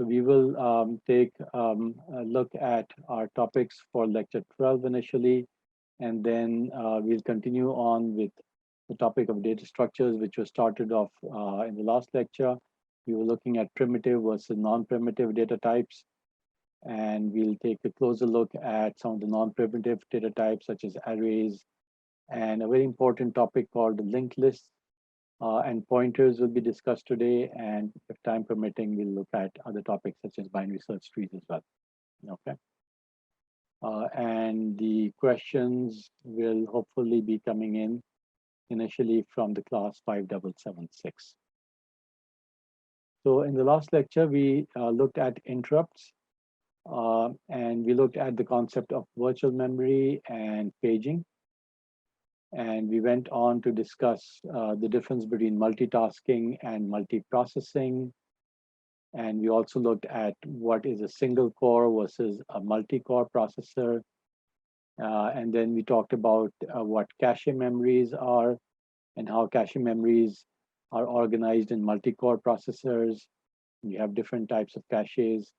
So we will take a look at our topics for lecture 12 initially, and then we'll continue on with the topic of data structures, which was started off in the last lecture. We were looking at primitive versus non-primitive data types, and we'll take a closer look at some of the non-primitive data types, such as arrays, and a very important topic called linked lists and pointers will be discussed today. And if time permitting, we'll look at other topics such as binary search trees as well. Okay. And the questions will hopefully be coming in initially from the class 5776. So in the last lecture, we looked at interrupts and we looked at the concept of virtual memory and paging. And we went on to discuss the difference between multitasking and multiprocessing. And we also looked at what is a single core versus a multi-core processor. And then we talked about what cache memories are and how cache memories are organized in multi-core processors. We have different types of caches.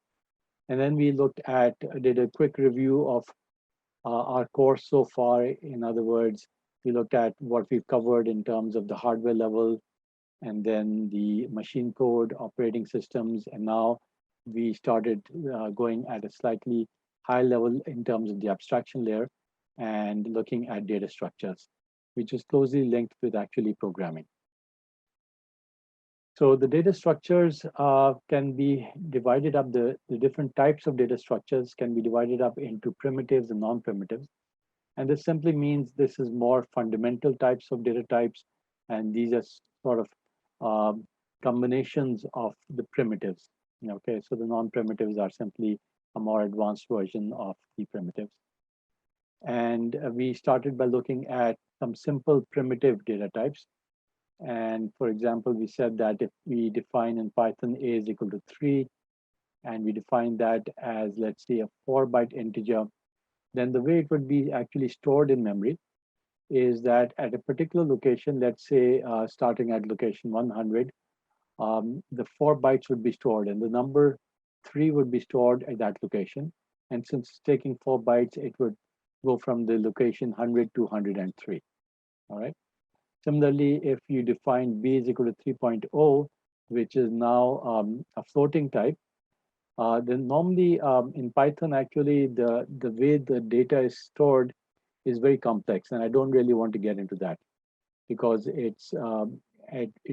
And then we did a quick review of our course so far. In other words, we looked at what we've covered in terms of the hardware level and then the machine code, operating systems. And now we started going at a slightly high level in terms of the abstraction layer and looking at data structures, which is closely linked with actually programming. So the data structures can be divided up, the different types of data structures can be divided up into primitives and non-primitives. And this simply means this is more fundamental types of data types, and these are sort of combinations of the primitives. Okay, so the non-primitives are simply a more advanced version of the primitives. And we started by looking at some simple primitive data types. And for example, we said that if we define in Python a is equal to 3, and we define that as, let's say, a 4-byte integer, then the way it would be actually stored in memory is that at a particular location, let's say starting at location 100, the 4 bytes would be stored and the number 3 would be stored at that location. And since it's taking 4 bytes, it would go from the location 100 to 103. All right. Similarly, if you define b is equal to 3.0, which is now a floating type, then normally in Python, actually, the way the data is stored is very complex. And I don't really want to get into that because it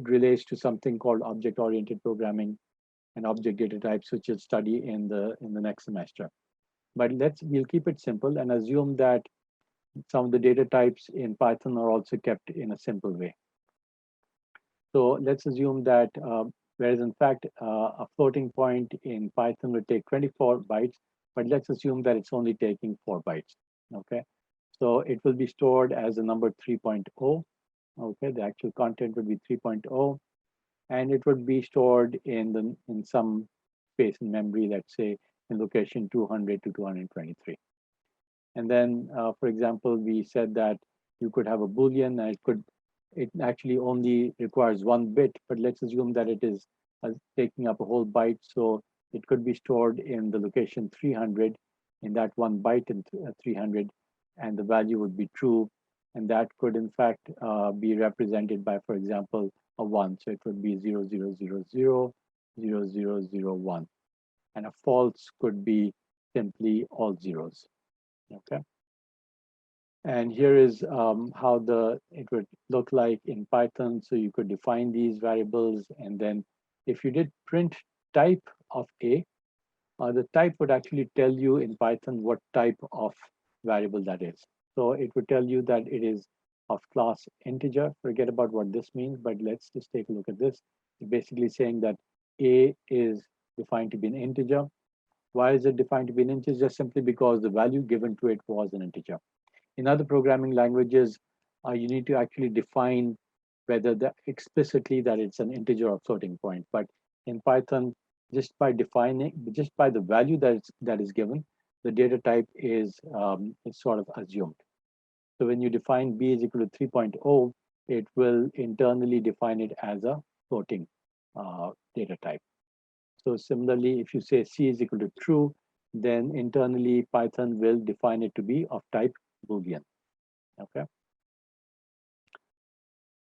relates to something called object-oriented programming and object data types, which you'll study in the next semester. But we'll keep it simple and assume that some of the data types in Python are also kept in a simple way. So let's assume that whereas in fact, a floating point in Python would take 24 bytes, but let's assume that it's only taking 4 bytes, okay? So it will be stored as a number 3.0, okay? The actual content would be 3.0, and it would be stored in some space in memory, let's say in location 200 to 223. And then, for example, we said that you could have a Boolean and it actually only requires 1 bit, but let's assume that it is taking up a whole byte. So it could be stored in the location 300 in that 1 byte in 300, and the value would be true. And that could in fact be represented by, for example, a 1. So it would be 0000, 0001. And a false could be simply all zeros. Okay. And here is how it would look like in Python. So you could define these variables, and then if you did print type of A, the type would actually tell you in Python what type of variable that is. So it would tell you that it is of class integer. Forget about what this means, but let's just take a look at this. It's basically saying that A is defined to be an integer. Why is it defined to be an integer? Just simply because the value given to it was an integer. In other programming languages, you need to actually define whether explicitly that it's an integer or floating point. But in Python, just by the value that is given, the data type is sort of assumed. So when you define b is equal to 3.0, it will internally define it as a floating data type. So similarly, if you say C is equal to true, then internally Python will define it to be of type Boolean. Okay.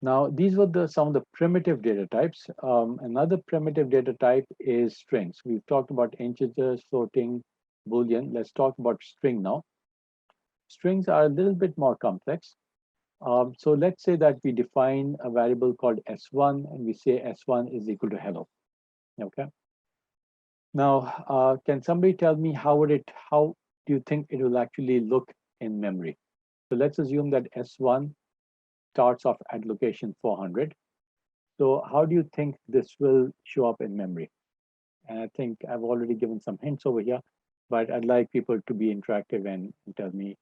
Now, these were some of the primitive data types. Another primitive data type is strings. We've talked about integers, floating, Boolean. Let's talk about string now. Strings are a little bit more complex. So let's say that we define a variable called S1 and we say S1 is equal to hello. Okay. Now, can somebody tell me how do you think it will actually look in memory? So let's assume that S1 starts off at location 400. So how do you think this will show up in memory? And I think I've already given some hints over here, but I'd like people to be interactive and tell me,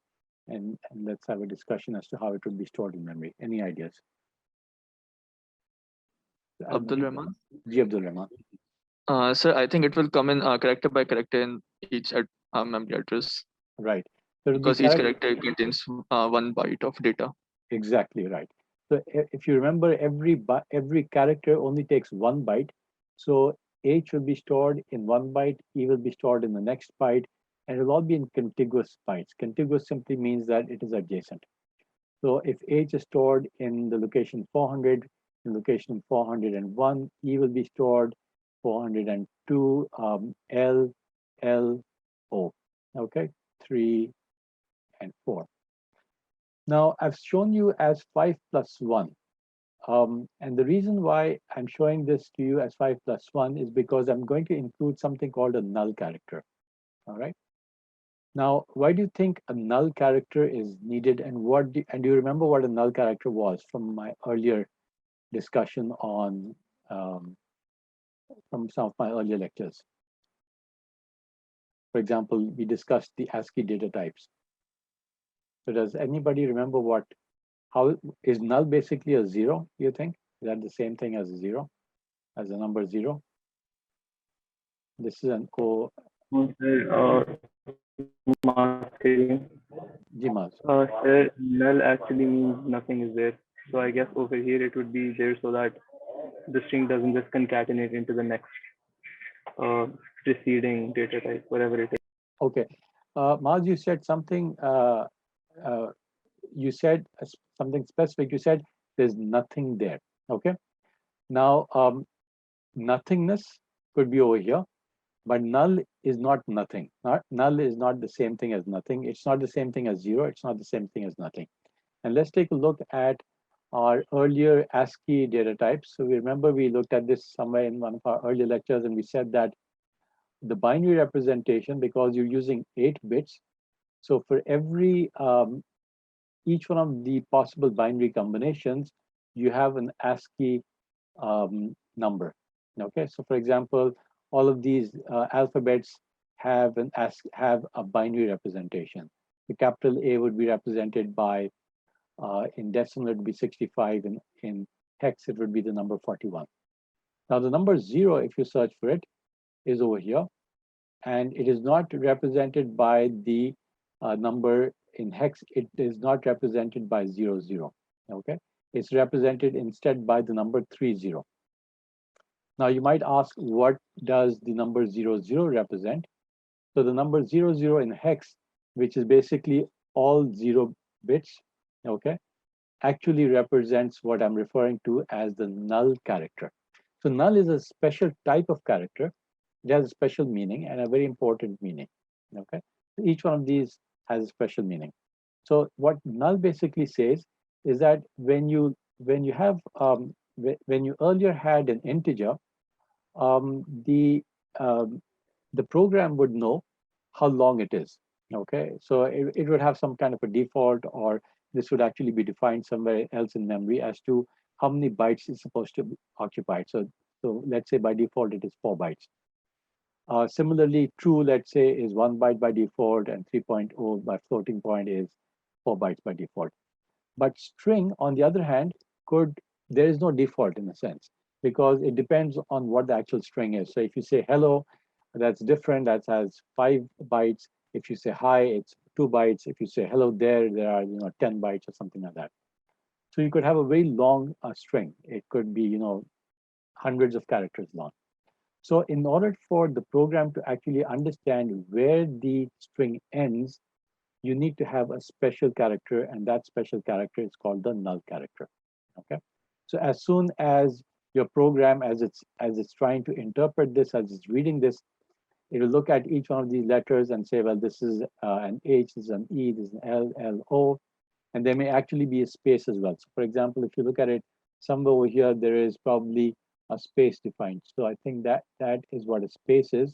and let's have a discussion as to how it would be stored in memory. Any ideas? Abdul Rahman. Ji Abdul Rahman. Sir, I think it will come in character by character in each memory address. Right. So because each character contains 1 byte of data. Exactly right. So if you remember, every character only takes 1 byte. So H will be stored in 1 byte, E will be stored in the next byte, and it will all be in contiguous bytes. Contiguous simply means that it is adjacent. So if H is stored in the location 400, in location 401, E will be stored 402, L, O, okay, 3 and 4. Now I've shown you as 5 plus 1. And the reason why I'm showing this to you as 5 plus 1 is because I'm going to include something called a null character. All right. Now, why do you think a null character is needed, and do you remember what a null character was from my earlier discussion on from some of my earlier lectures? For example, we discussed the ASCII data types. So does anybody remember how is null basically a 0, you think? Is that the same thing as a 0, as a number 0? This is an O. Sir, null actually means nothing is there. So I guess over here it would be there so that the string doesn't just concatenate into the next preceding data type, whatever it is. Okay. Maz, you said something, something specific. You said there's nothing there. Okay. Now, nothingness could be over here, but null is not nothing. Null is not the same thing as nothing. It's not the same thing as 0. It's not the same thing as nothing. And let's take a look at our earlier ASCII data types. So we remember we looked at this somewhere in one of our earlier lectures, and we said that the binary representation, because you're using 8 bits, so for every each one of the possible binary combinations, you have an ASCII number. Okay, so for example, all of these alphabets have a binary representation. The capital A would be represented by in decimal it would be 65, and in hex it would be the number 41. Now the number 0, if you search for it, is over here, and it is not represented by the number in hex. It is not represented by 00. Okay, it's represented instead by the number 30. Now you might ask, what does the number 00 represent? So the number 00 in hex, which is basically all 0 bits, okay, actually represents what I'm referring to as the null character. So null is a special type of character. It has a special meaning and a very important meaning. Okay, each one of these has a special meaning. So what null basically says is that when you earlier had an integer, the program would know how long it is. Okay, so it would have some kind of a default, or this would actually be defined somewhere else in memory as to how many bytes is supposed to be occupied. So let's say by default it is 4 bytes. Similarly, true, let's say, is 1 byte by default, and 3.0 by floating point is 4 bytes by default. But string, on the other hand, there is no default in a sense, because it depends on what the actual string is. So if you say hello, that's different, that has 5 bytes. If you say hi, it's 2 bytes. If you say hello there are 10 bytes or something like that. So you could have a very long string. It could be hundreds of characters long. So in order for the program to actually understand where the string ends, you need to have a special character, and that special character is called the null character. Okay. So as soon as your program, as it's trying to interpret this, as it's reading this, it will look at each one of these letters and say, well, this is an H, this is an E, this is an L, L, O, and there may actually be a space as well. So for example, if you look at it, somewhere over here, there is probably a space defined. So I think that is what a space is.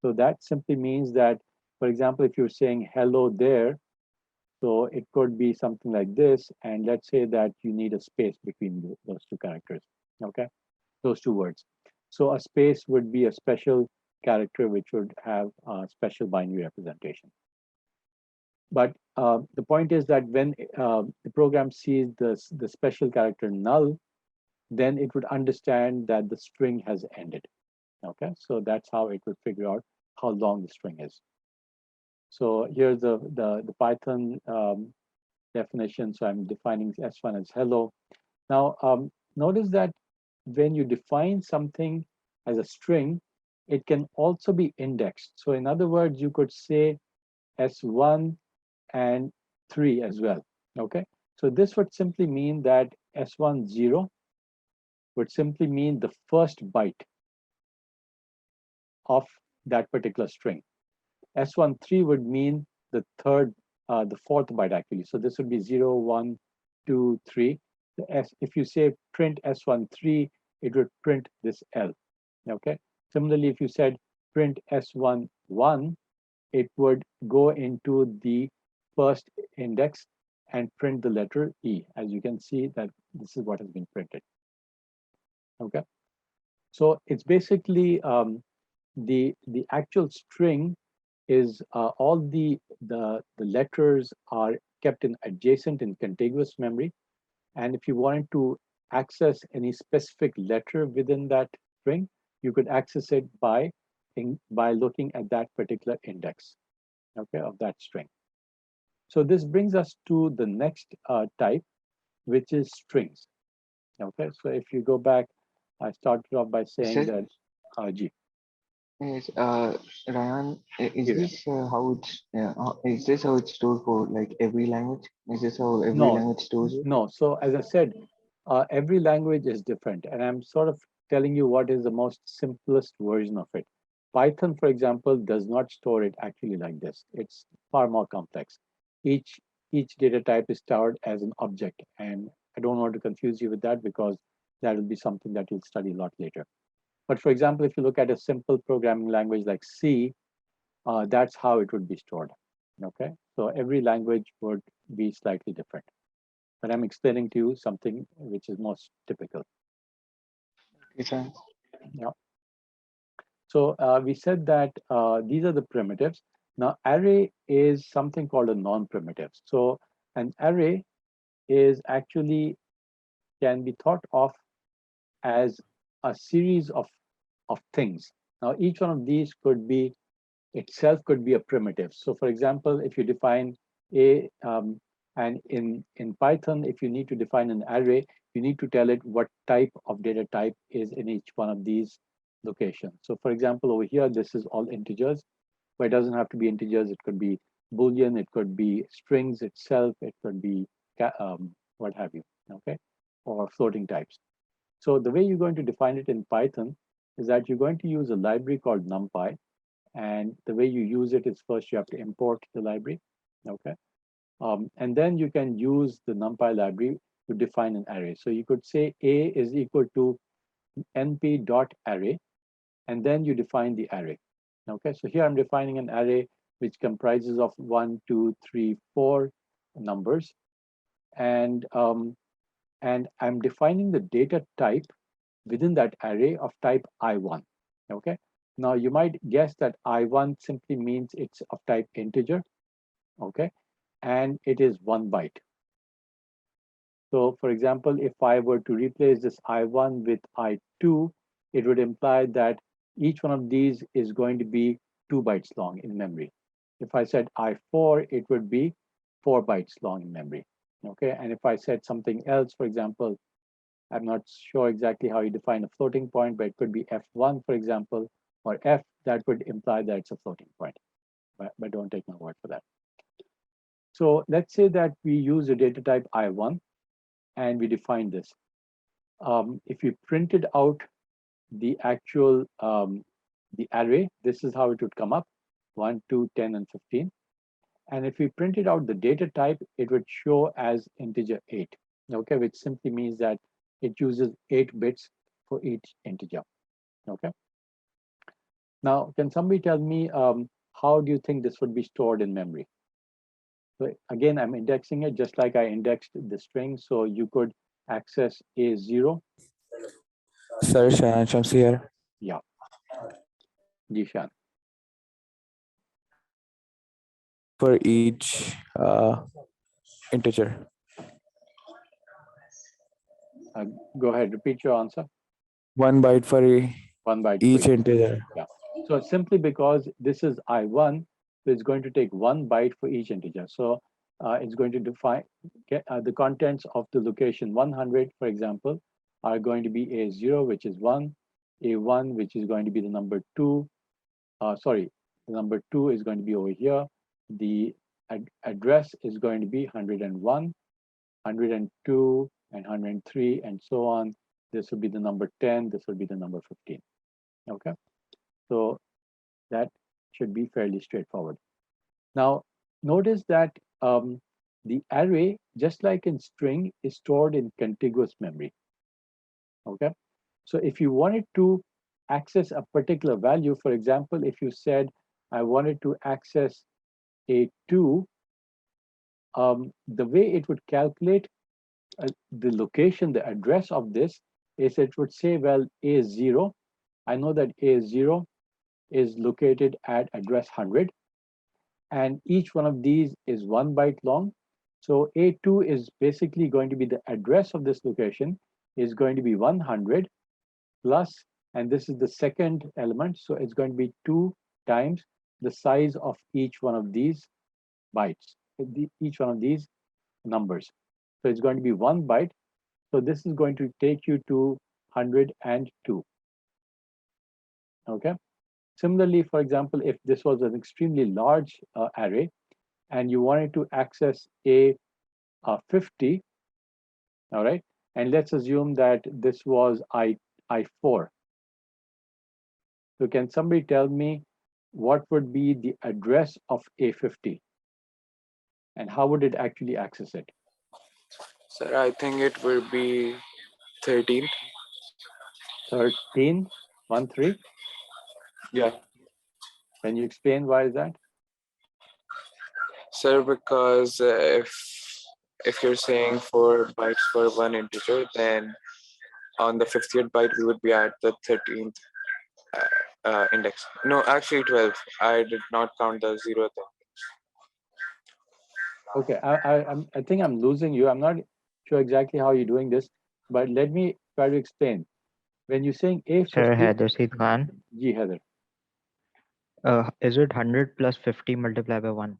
So that simply means that, for example, if you're saying hello there, so it could be something like this, and let's say that you need a space between those two characters, okay? Those two words. So a space would be a special character which would have a special binary representation. But the point is that when the program sees the special character null, then it would understand that the string has ended. Okay, so that's how it would figure out how long the string is. So here's the Python definition. So I'm defining S1 as hello. Now, notice that when you define something as a string, it can also be indexed. So in other words, you could say S1 and 3 as well. Okay, so this would simply mean that S1 0 would simply mean the first byte of that particular string. S1 3 would mean the fourth byte actually. So this would be 0, 1, 2, 3. If you say print S1 3, it would print this L. Okay. Similarly, if you said print S1 1, it would go into the first index and print the letter E. As you can see that this is what has been printed. Okay. So it's basically the actual string is all the letters are kept in adjacent and contiguous memory. And if you wanted to access any specific letter within that string, you could access it by looking at that particular index, okay, of that string. So this brings us to the next type, which is strings. Okay, so if you go back, I started off by saying Sir, that G. yes, Ryan, is Here. this is this how it's stored for like every language? Is this how every No, language stores it? no. So as I said, every language is different, and I'm sort of telling you what is the most simplest version of it. Python, for example, does not store it actually like this. It's far more complex. Each each data type is stored as an object, and I don't want to confuse you with that because that will be something that you'll study a lot later. But for example, if you look at a simple programming language like C, that's how it would be stored. Okay, so every language would be slightly different. But I'm explaining to you something which is most typical. Okay, sir. Yeah. So we said that these are the primitives. Now, array is something called a non-primitive. So an array is actually can be thought of as a series of things. Now, each one of these could be itself could be a primitive. So for example, if you define and in Python, if you need to define an array, you need to tell it what type of data type is in each one of these locations. So for example, over here, this is all integers, but it doesn't have to be integers. It could be Boolean, it could be strings itself, it could be what have you, okay, or floating types. So the way you're going to define it in Python is that you're going to use a library called NumPy, and the way you use it is first you have to import the library, okay? And then you can use the NumPy library to define an array. So you could say A is equal to np.array, and then you define the array. Okay, so here I'm defining an array which comprises of 1, 2, 3, 4 numbers. And I'm defining the data type within that array of type I1. Okay. Now you might guess that I1 simply means it's of type integer. Okay. And it is 1 byte. So for example, if I were to replace this I1 with I2, it would imply that each one of these is going to be 2 bytes long in memory. If I said I4, it would be 4 bytes long in memory. Okay. And if I said something else, for example, I'm not sure exactly how you define a floating point, but it could be F1, for example, or F, that would imply that it's a floating point. But don't take my word for that. So let's say that we use a data type I1 and we define this. If you printed out the actual the array, this is how it would come up: 1, 2, 10, and 15. And if we printed out the data type, it would show as integer 8, okay, which simply means that it uses 8 bits for each integer, okay. Now, can somebody tell me how do you think this would be stored in memory? So again, I'm indexing it just like I indexed the string, so you could access A0. Sir, Shams here. Yeah, Jishan. For each integer. Go ahead, repeat your answer. 1 byte for 1 byte each for integer. Yeah. So simply because this is I1, so it's going to take 1 byte for each integer. So it's going to define the contents of the location 100, for example, are going to be A0, which is 1, A1, which is going to be the number 2. Sorry, the number 2 is going to be over here. The address is going to be 101, 102, and 103, and so on. This will be the number 10. This will be the number 15. Okay. So that should be fairly straightforward. Now, notice that the array, just like in string, is stored in contiguous memory. Okay. So if you wanted to access a particular value, for example, if you said, I wanted to access A2, the way it would calculate the location, the address of this is it would say, well, A0, I know that A0 is located at address 100, and each one of these is 1 byte long. So A2 is basically going to be the address of this location is going to be 100 plus, and this is the second element, so it's going to be 2 times the size of each one of these bytes, each one of these numbers. So it's going to be 1 byte. So this is going to take you to 102. Okay. Similarly, for example, if this was an extremely large array and you wanted to access a 50, all right, and let's assume that this was I4. So can somebody tell me what would be the address of A50 and how would it actually access it? Sir, I think it will be 13. 13, 1, 3. Yeah. Can you explain why is that? Sir, because if you're saying 4 bytes for one integer, then on the 50th byte we would be at the 13th index. No, actually 12. I did not count the 0th. Okay, I think I'm losing you. I'm not sure exactly how you're doing this, but let me try to explain. When you're saying Sir, A50, Haider Seed Khan, Ji Heather. is it 100 plus 50 multiplied by 1?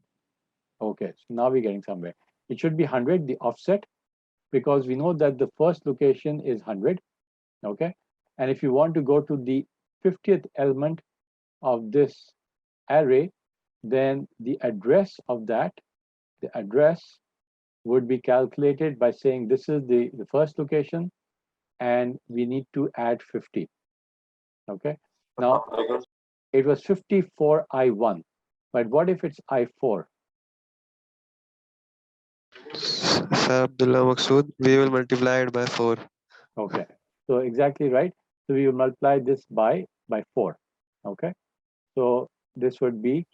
Okay, so now we're getting somewhere. It should be 100, the offset, because we know that the first location is 100, okay? And if you want to go to the 50th element of this array, then the address of that, the address would be calculated by saying this is the first location and we need to add 50, okay? Now, it was 54 I1, but what if it's I4? Sir Abdullah Maqsood, we will multiply it by 4. Okay, so exactly right. So we will multiply this by 4, okay? So this would be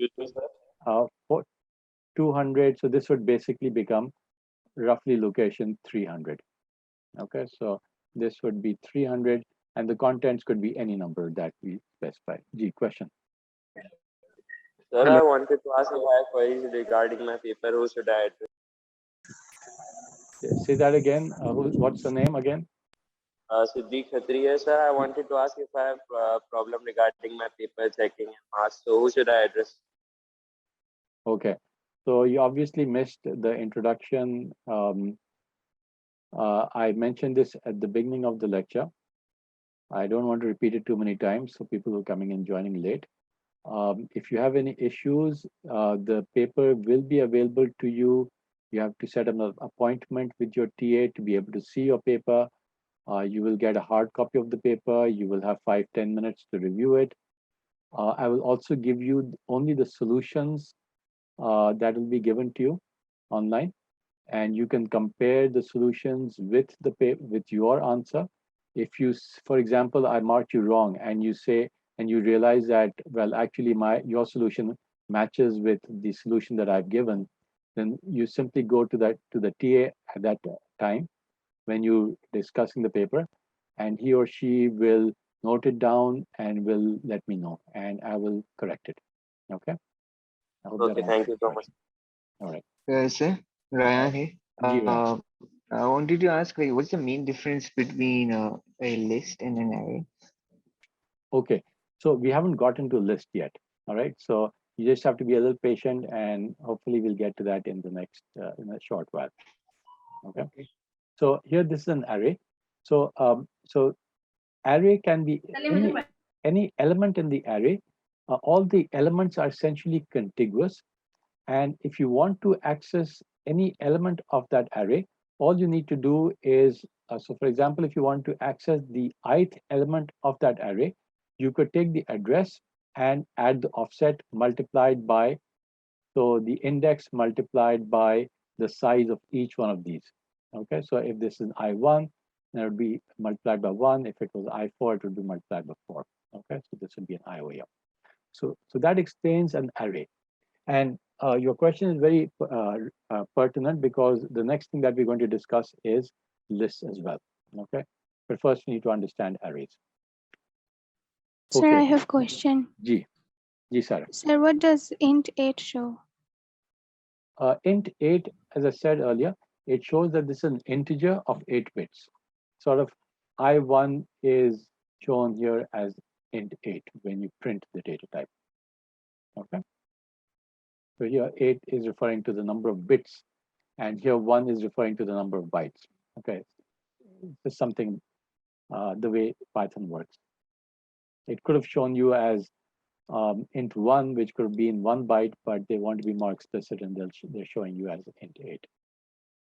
200, so this would basically become roughly location 300, okay? So this would be 300, and the contents could be any number that we specify. G, question. Sir, Hello. I wanted to ask if I have queries regarding my paper. Who should I address? Say that again. What's the name again? Siddiq Khatri. Sir, I wanted to ask if I have a problem regarding my paper checking and marks. So who should I address? Okay, so you obviously missed the introduction I mentioned this at the beginning of the lecture. I don't want to repeat it too many times, so people who are coming and joining late. If you have any issues, the paper will be available to you. You have to set up an appointment with your TA to be able to see your paper. You will get a hard copy of the paper. You will have 5-10 minutes to review it. I will also give you only the solutions that will be given to you online, and you can compare the solutions with with your answer. If you, for example, I marked you wrong, and you say, and you realize that, well, actually your solution matches with the solution that I've given, then you simply go to the TA at that time when you discussing the paper, and he or she will note it down and will let me know, and I will correct it. Okay. I hope that Okay, answers thank you your so much. question. All right. Sir, Ryan here. Ji, Ryan. I wanted to ask, like, what's the main difference between a list and an array? Okay, so we haven't gotten to list yet. All right, so you just have to be a little patient, and hopefully we'll get to that in the next in a short while. Okay. So here this is an array. So array can be any element in the array. All the elements are essentially contiguous, and if you want to access any element of that array, all you need to do is, so for example, if you want to access the ith element of that array, you could take the address and add the offset multiplied by, so the index multiplied by the size of each one of these. Okay, so if this is I1, then it would be multiplied by 1. If it was I4, it would be multiplied by 4. Okay, so this would be an IOA. So that explains an array. And your question is very pertinent, because the next thing that we're going to discuss is lists as well. Okay, but first we need to understand arrays. Sir, Okay. I have question. Ji, Sarah. Sir, what does int 8 show? Int 8, as I said earlier, it shows that this is an integer of 8 bits. Sort of I1 is shown here as int 8 when you print the data type. Okay. So here 8 is referring to the number of bits, and here 1 is referring to the number of bytes. Okay. It's something the way Python works. It could have shown you as int 1, which could be in 1 byte, but they want to be more explicit, and they're showing you as int 8.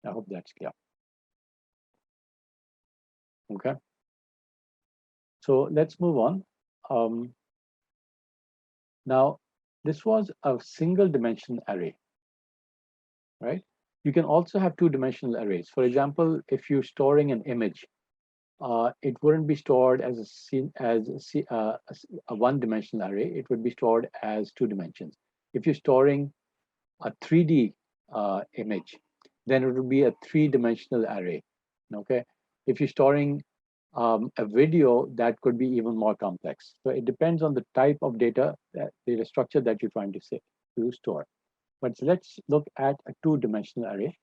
I hope that's clear. Okay. So let's move on. Now, this was a single dimension array, right? You can also have two-dimensional arrays. For example, if you're storing an image, it wouldn't be stored as a one-dimensional array. It would be stored as 2 dimensions. If you're storing a 3D image, then it would be a 3-dimensional array. Okay. If you're storing a video, that could be even more complex. So it depends on the type of data structure that you're trying to store. But let's look at a 2-dimensional array.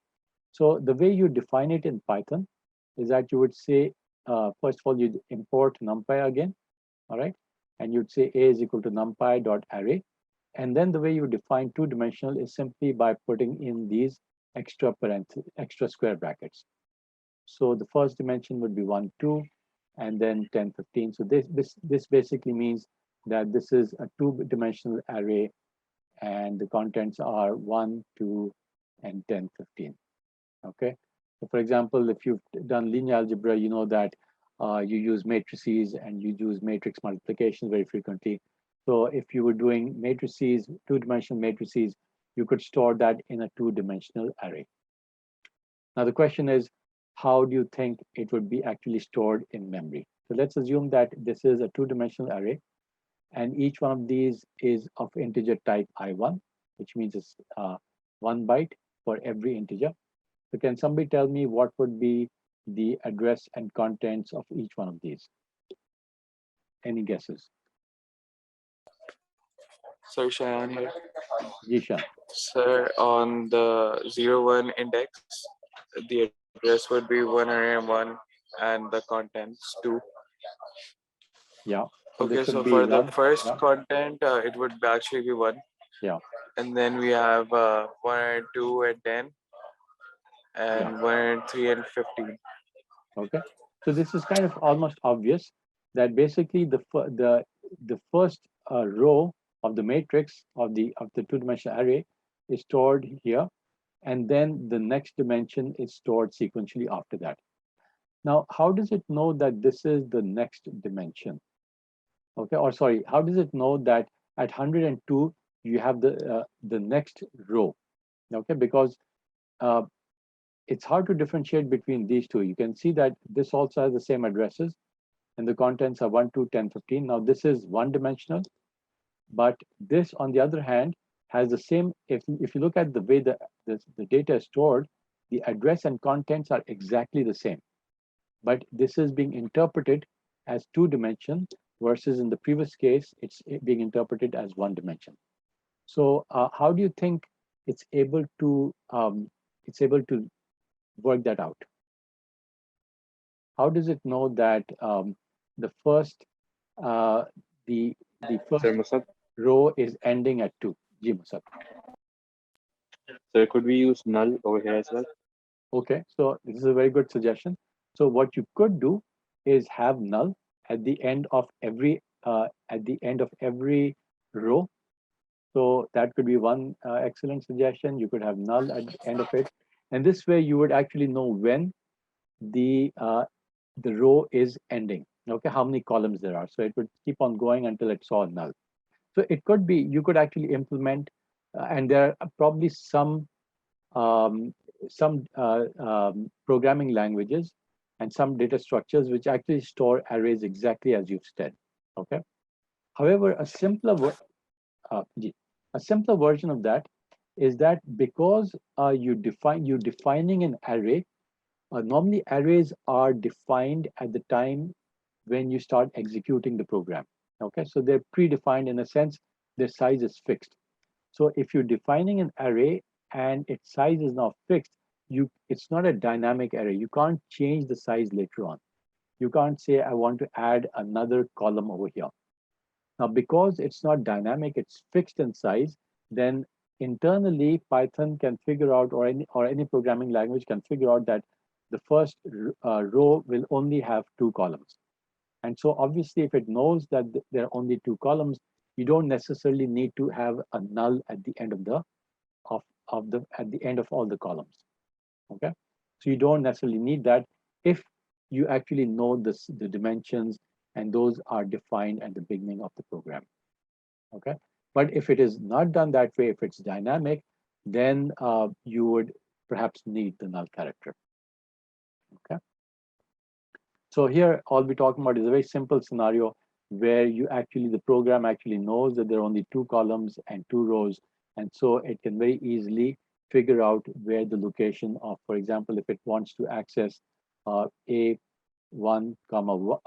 So the way you define it in Python is that you would say, first of all, you'd import NumPy again, all right? And you'd say A is equal to NumPy dot array. And then the way you define 2-dimensional is simply by putting in these extra square brackets. So the first dimension would be 1, 2, and then 10, 15. So this basically means that this is a 2-dimensional array, and the contents are 1, 2, and 10, 15. Okay. So for example, if you've done linear algebra, you know that you use matrices and you use matrix multiplication very frequently. So if you were doing matrices, 2-dimensional matrices, you could store that in a 2-dimensional array. Now the question is, how do you think it would be actually stored in memory? So let's assume that this is a 2-dimensional array, and each one of these is of integer type I1, which means it's 1 byte for every integer. So can somebody tell me what would be the address and contents of each one of these? Any guesses? Sir Shayan here. Jishan. Sir, on the 01 index, the address would be 101 and the contents 2. Yeah. So Okay, this so would be for the 1. first Yeah. content, it would actually be 1. Yeah. And then we have 1 and 2 and 10. and 103 and 15. Okay, so this is kind of almost obvious that basically the first row of the matrix of the two-dimensional array is stored here, and then the next dimension is stored sequentially after that. Now, how does it know that this is the next dimension? Okay, or sorry, how does it know that at 102 you have the next row? Okay, because uh, it's hard to differentiate between these two. You can see that this also has the same addresses, and the contents are 1, 2, 10, 15. Now this is one dimensional, but this, on the other hand, has the same. If you look at the way the data is stored, the address and contents are exactly the same, but this is being interpreted as two dimensions versus in the previous case, it's being interpreted as one dimension. So how do you think it's able to work that out? How does it know that the first uh, the first Sir Musab, row is ending at 2? Ji Musab. sir, could we use null over here as well? Okay, so this is a very good suggestion. So what you could do is have null at the end of every row. So that could be one excellent suggestion. You could have null at the end of it, and this way you would actually know when the row is ending. Okay, how many columns there are. So it would keep on going until it saw null. So it could be you could actually implement, and there are probably um, some programming languages and some data structures which actually store arrays exactly as you've said. Okay. However, a simpler version of that is that because you're defining an array. Normally, arrays are defined at the time when you start executing the program. Okay, so they're predefined in a sense. Their size is fixed. So if you're defining an array and its size is now fixed, it's not a dynamic array. You can't change the size later on. You can't say, I want to add another column over here. Now, because it's not dynamic, it's fixed in size, then internally Python can figure out, or any programming language can figure out that the first row will only have 2 columns. And so obviously, if it knows that there are only 2 columns, you don't necessarily need to have a null at the end at the end of all the columns. Okay, so you don't necessarily need that if you actually know the dimensions, and those are defined at the beginning of the program. Okay, but if it is not done that way, if it's dynamic, then you would perhaps need the null character. Okay, so here all we're talking about is a very simple scenario where the program actually knows that there are only 2 columns and 2 rows, and so it can very easily figure out where the location of, for example, if it wants to access A1 comma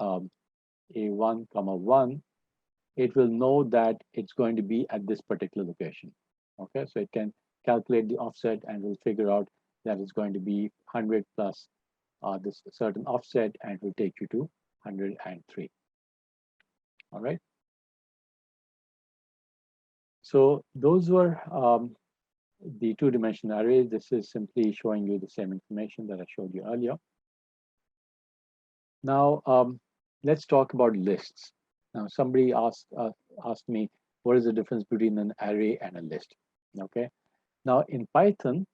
A1 comma 1, it will know that it's going to be at this particular location. Okay, so it can calculate the offset and will figure out that it's going to be 100 plus this certain offset, and it will take you to 103. All right. So those were the 2-dimensional arrays. This is simply showing you the same information that I showed you earlier. Now, let's talk about lists. Now, somebody asked me, what is the difference between an array and a list? Okay. Now, in Python,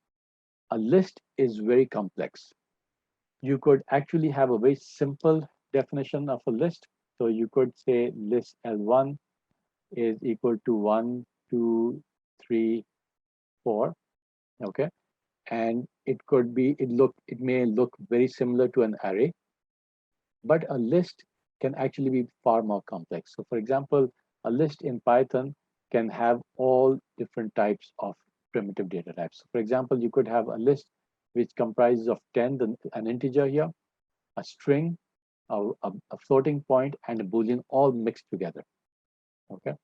a list is very complex. You could actually have a very simple definition of a list. So you could say list L1 is equal to 1, 2, 3, 4. Okay. And it may look very similar to an array, but a list can actually be far more complex. So for example, a list in Python can have all different types of primitive data types. So for example, you could have a list which comprises of 10, an integer here, a string, a floating point, and a Boolean all mixed together. Okay,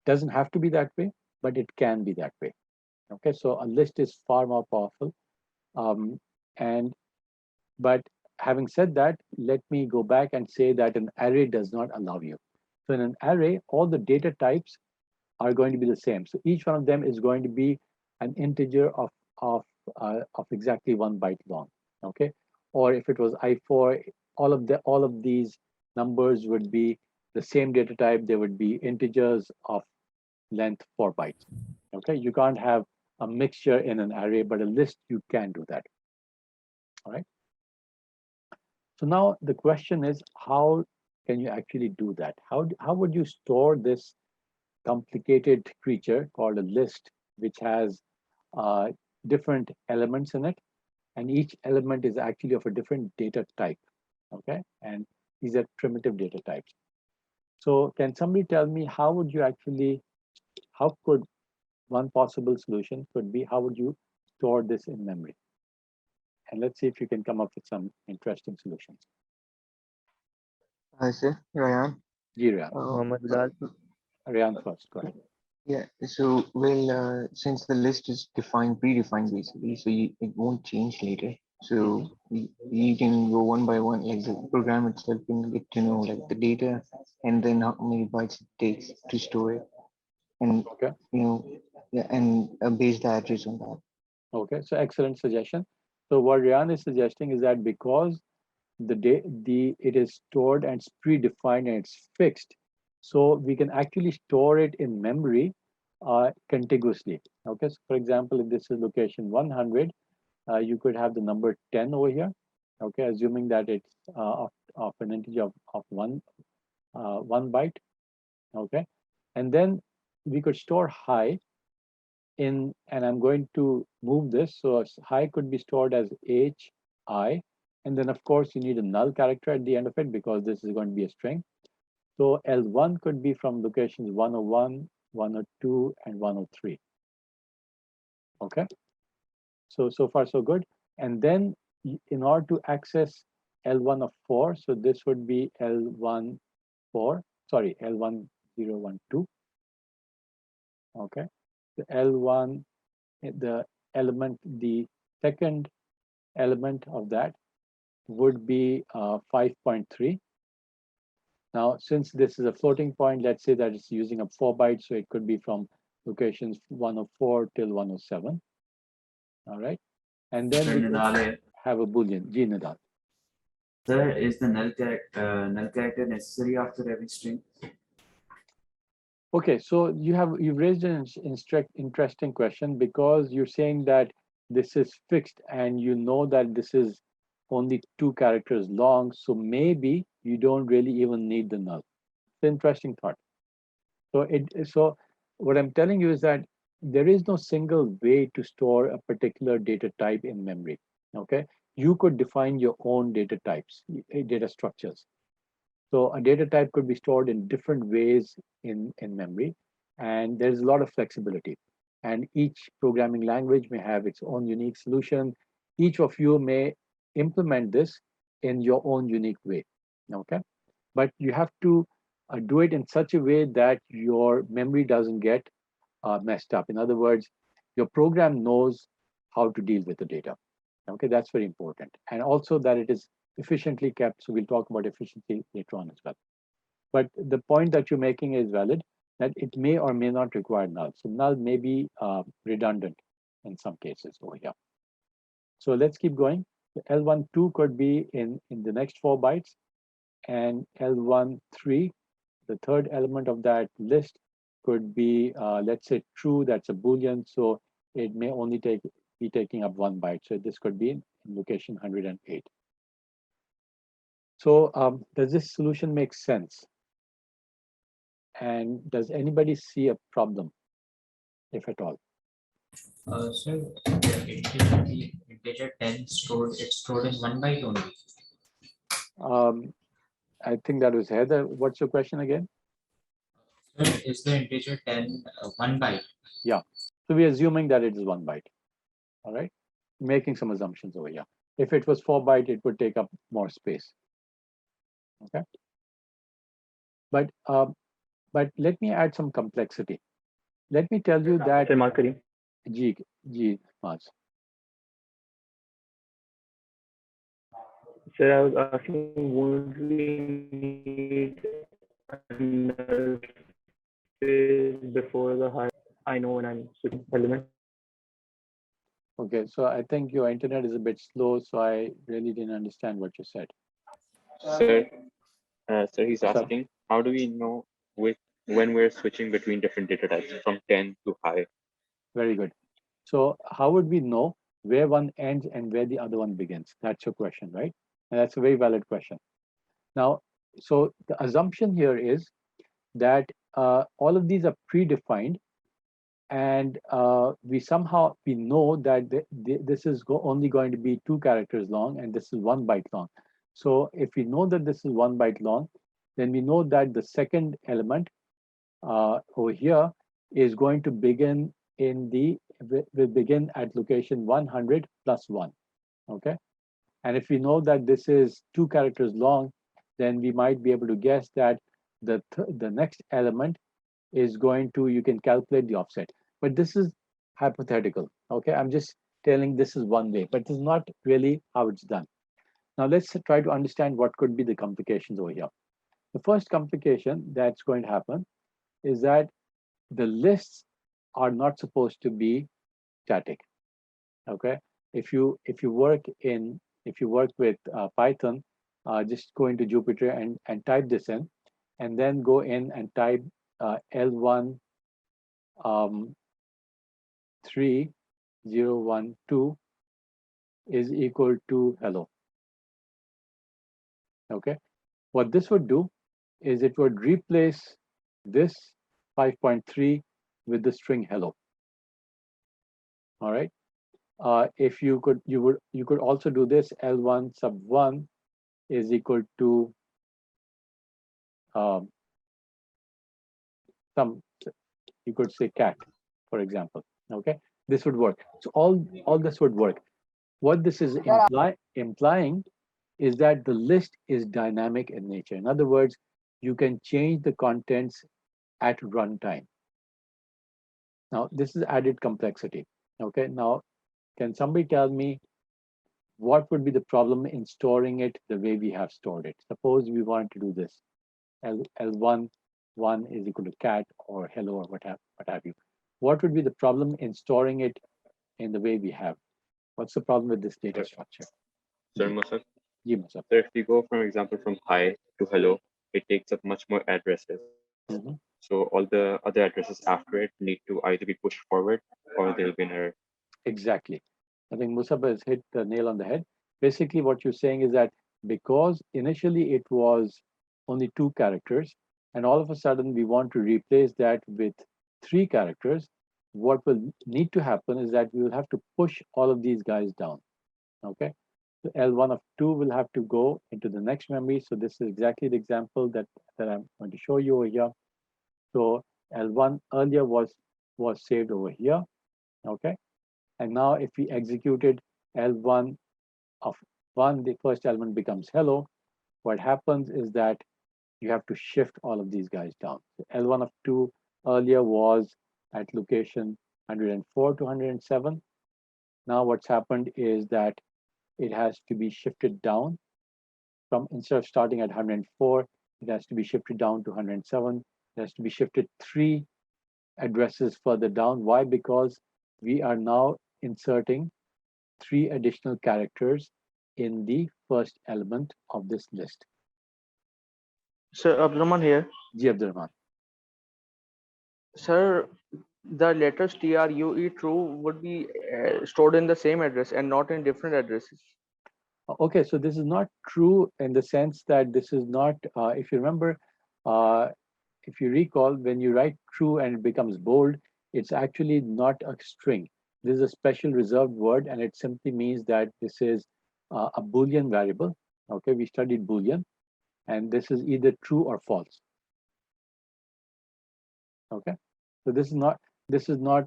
doesn't have to be that way, but it can be that way. Okay, so a list is far more powerful. But having said that, let me go back and say that an array does not allow you. So in an array, all the data types are going to be the same. So each one of them is going to be an integer of exactly 1 byte long. Okay, or if it was I4, all of these numbers would be the same data type. They would be integers of length 4 bytes. Okay, you can't have a mixture in an array, but a list you can do that. All right. So now the question is, how can you actually do that? How would you store this complicated creature called a list, which has different elements in it, and each element is actually of a different data type, okay? And these are primitive data types. So can somebody tell me how could one possible solution could be, how would you store this in memory? And let's see if you can come up with some interesting solutions. Sir, Ryan. Jiran, Mohammad Lal. Ryan first, go ahead. Yeah, so well, since the list is predefined basically, so it won't change later. So you can go one by one, like the program itself can get to know like the data and then how many bytes it takes to store it, and Okay. yeah, and base the address on that. Okay, so excellent suggestion. So what Ryan is suggesting is that because it is stored and it's predefined and it's fixed, so we can actually store it in memory contiguously. Okay, so for example, if this is location 100, you could have the number 10 over here. Okay, assuming that it's of an integer of one byte. Okay, and then we could store high and I'm going to move this. So high could be stored as hi, and then of course you need a null character at the end of it because this is going to be a string. So L1 could be from locations 101, 102, and 103. Okay, so far so good. And then in order to access L1 of 4, so this would be L1 4, sorry, L1012. Okay, the L1, the the second element of that would be 5.3. Now, since this is a floating point, let's say that it's using up 4 bytes, so it could be from locations 104 till 107. All right, and then we could have a Boolean, G Nidal. Sir, is the null character necessary after every string? Okay, so you've raised an interesting question because you're saying that this is fixed and you know that this is only 2 characters long, so maybe you don't really even need the null. It's an interesting thought. So what I'm telling you is that there is no single way to store a particular data type in memory. Okay, you could define your own data types, data structures. So a data type could be stored in different ways in memory, and there's a lot of flexibility. And each programming language may have its own unique solution. Each of you may implement this in your own unique way. Okay, but you have to do it in such a way that your memory doesn't get messed up. In other words, your program knows how to deal with the data. Okay, that's very important. And also that it is efficiently kept. So we'll talk about efficiency later on as well. But the point that you're making is valid, that it may or may not require null. So null may be redundant in some cases over here. So let's keep going. The L12 could be in the next 4 bytes, and L13, the third element of that list, could be, let's say, true. That's a Boolean, so it may only be taking up 1 byte. So this could be in location 108. So does this solution make sense? And does anybody see a problem, if at all? Sir, the integer 10 it's stored in 1 byte only. I think that was Heather. What's your question again? Sir, is the integer 10 1 byte? Yeah. So we're assuming that it is 1 byte. All right. Making some assumptions over here. If it was 4 byte, it would take up more space. Okay. But let me add some complexity. Let me tell you that G Maz. Sir, I was asking, would we need another phase before the high? I know when I'm switching element. Okay, so I think your internet is a bit slow, so I really didn't understand what you said. Sir, sir, he's So, asking, how do we know when we're switching between different data types from 10 to high? very good. So how would we know where one ends and where the other one begins? That's your question, right? And that's a very valid question. Now, so the assumption here is that all of these are predefined, and we know that this is only going to be 2 characters long, and this is 1 byte long. So if we know that this is 1 byte long, then we know that the second element over here is going to begin will begin at location 100 plus 1. Okay, and if we know that this is 2 characters long, then we might be able to guess that the next element is going to, you can calculate the offset. But this is hypothetical. Okay, I'm just telling this is one way, but this is not really how it's done. Now let's try to understand what could be the complications over here. The first complication that's going to happen is that the lists are not supposed to be static. Okay, if you work with Python, just go into Jupyter and type this in, and then go in and type L1 3012 is equal to hello. Okay, what this would do is it would replace this 5.3 with the string hello. All right. If you could also do this, L1 sub 1 is equal to um, some, you could say cat, for example. Okay, this would work. So all this would work. What this is implying is that the list is dynamic in nature. In other words, you can change the contents at runtime. Now, this is added complexity. Okay, now, can somebody tell me what would be the problem in storing it the way we have stored it? Suppose we want to do this. L1 1 is equal to cat or hello or what have you. What would be the problem in storing it in the way we have? What's the problem with this data structure? Sir Musab? Yeah, Musab. So if we go, for example, from hi to hello, it takes up much more addresses. Mhm. So all the other addresses after it need to either be pushed forward or there'll be an error. Exactly. I think Musab has hit the nail on the head. Basically, what you're saying is that because initially it was only 2 characters, and all of a sudden we want to replace that with 3 characters, what will need to happen is that we will have to push all of these guys down. Okay. So L1 of 2 will have to go into the next memory. So this is exactly the example that I'm going to show you over here. So L1 earlier was saved over here. Okay. And now if we executed L1 of 1, the first element becomes hello. What happens is that you have to shift all of these guys down. So L1 of 2 earlier was at location 104 to 107. Now what's happened is that it has to be shifted down from, instead of starting at 104, it has to be shifted down to 107. It has to be shifted 3 addresses further down. Why? Because we are now inserting 3 additional characters in the first element of this list. Sir Abdurrahman here. Ji Abdurrahman. Sir, the letters true would be stored in the same address and not in different addresses. Okay, so this is not true in the sense that this is not, if you remember, if you recall, when you write true and it becomes bold, it's actually not a string. This is a special reserved word, and it simply means that this is a Boolean variable. Okay, we studied Boolean, and this is either true or false. Okay, so this is not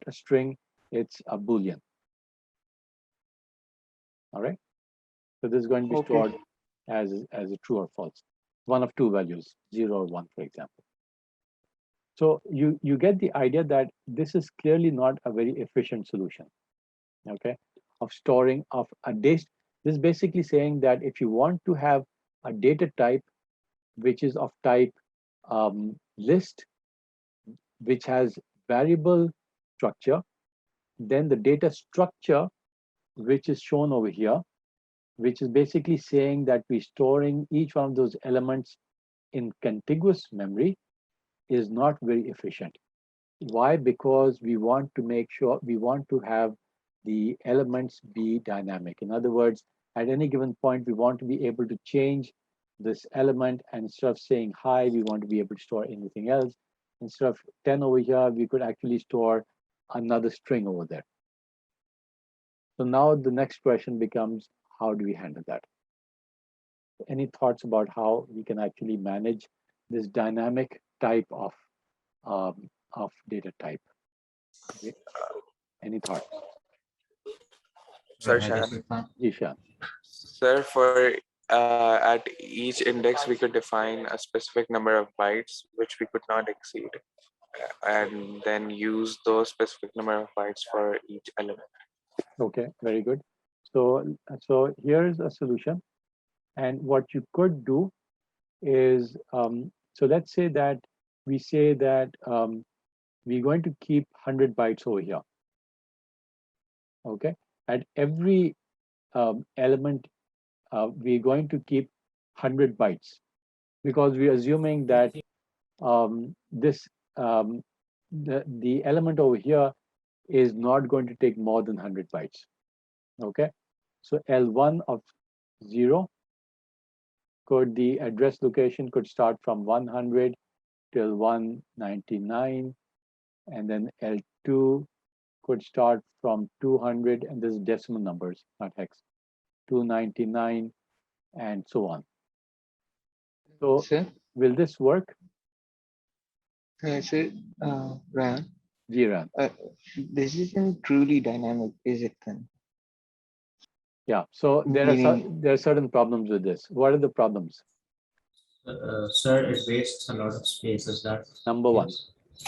a string, it's a Boolean. All right, so this is going to be stored as a true or false, one of 2 values, 0 or 1, for example. So you get the idea that this is clearly not a very efficient solution, okay, of storing of a data. This is basically saying that if you want to have a data type which is of type list, which has variable structure, then the data structure which is shown over here, which is basically saying that we're storing each one of those elements in contiguous memory, is not very efficient. Why? Because we want to make sure, we want to have the elements be dynamic. In other words, at any given point, we want to be able to change this element, and instead of saying hi, we want to be able to store anything else. Instead of 10 over here, we could actually store another string over there. So now the next question becomes, how do we handle that? Any thoughts about how we can actually manage this dynamic type of data type? Okay. Any thoughts? Sir, I guess Shan. we can. Ishan. Sir, for at each index, we could define a specific number of bytes which we could not exceed, and then use those specific number of bytes for each element. Okay, very good. So here's a solution. And what you could do is, so let's say that we say that we're going to keep 100 bytes over here. Okay, at every element, we're going to keep 100 bytes because we're assuming that the element over here is not going to take more than 100 bytes. Okay, so L1 of 0 could, the address location could start from 100 till 199, and then L2 could start from 200, and this is decimal numbers, not hex, 299, and so on. So Sir, will this work? sir, Ryan, Jiran. this isn't truly dynamic, is it then? Yeah, so there are certain problems with this. What are the problems? Sir, it wastes a lot of space. Is that Number one?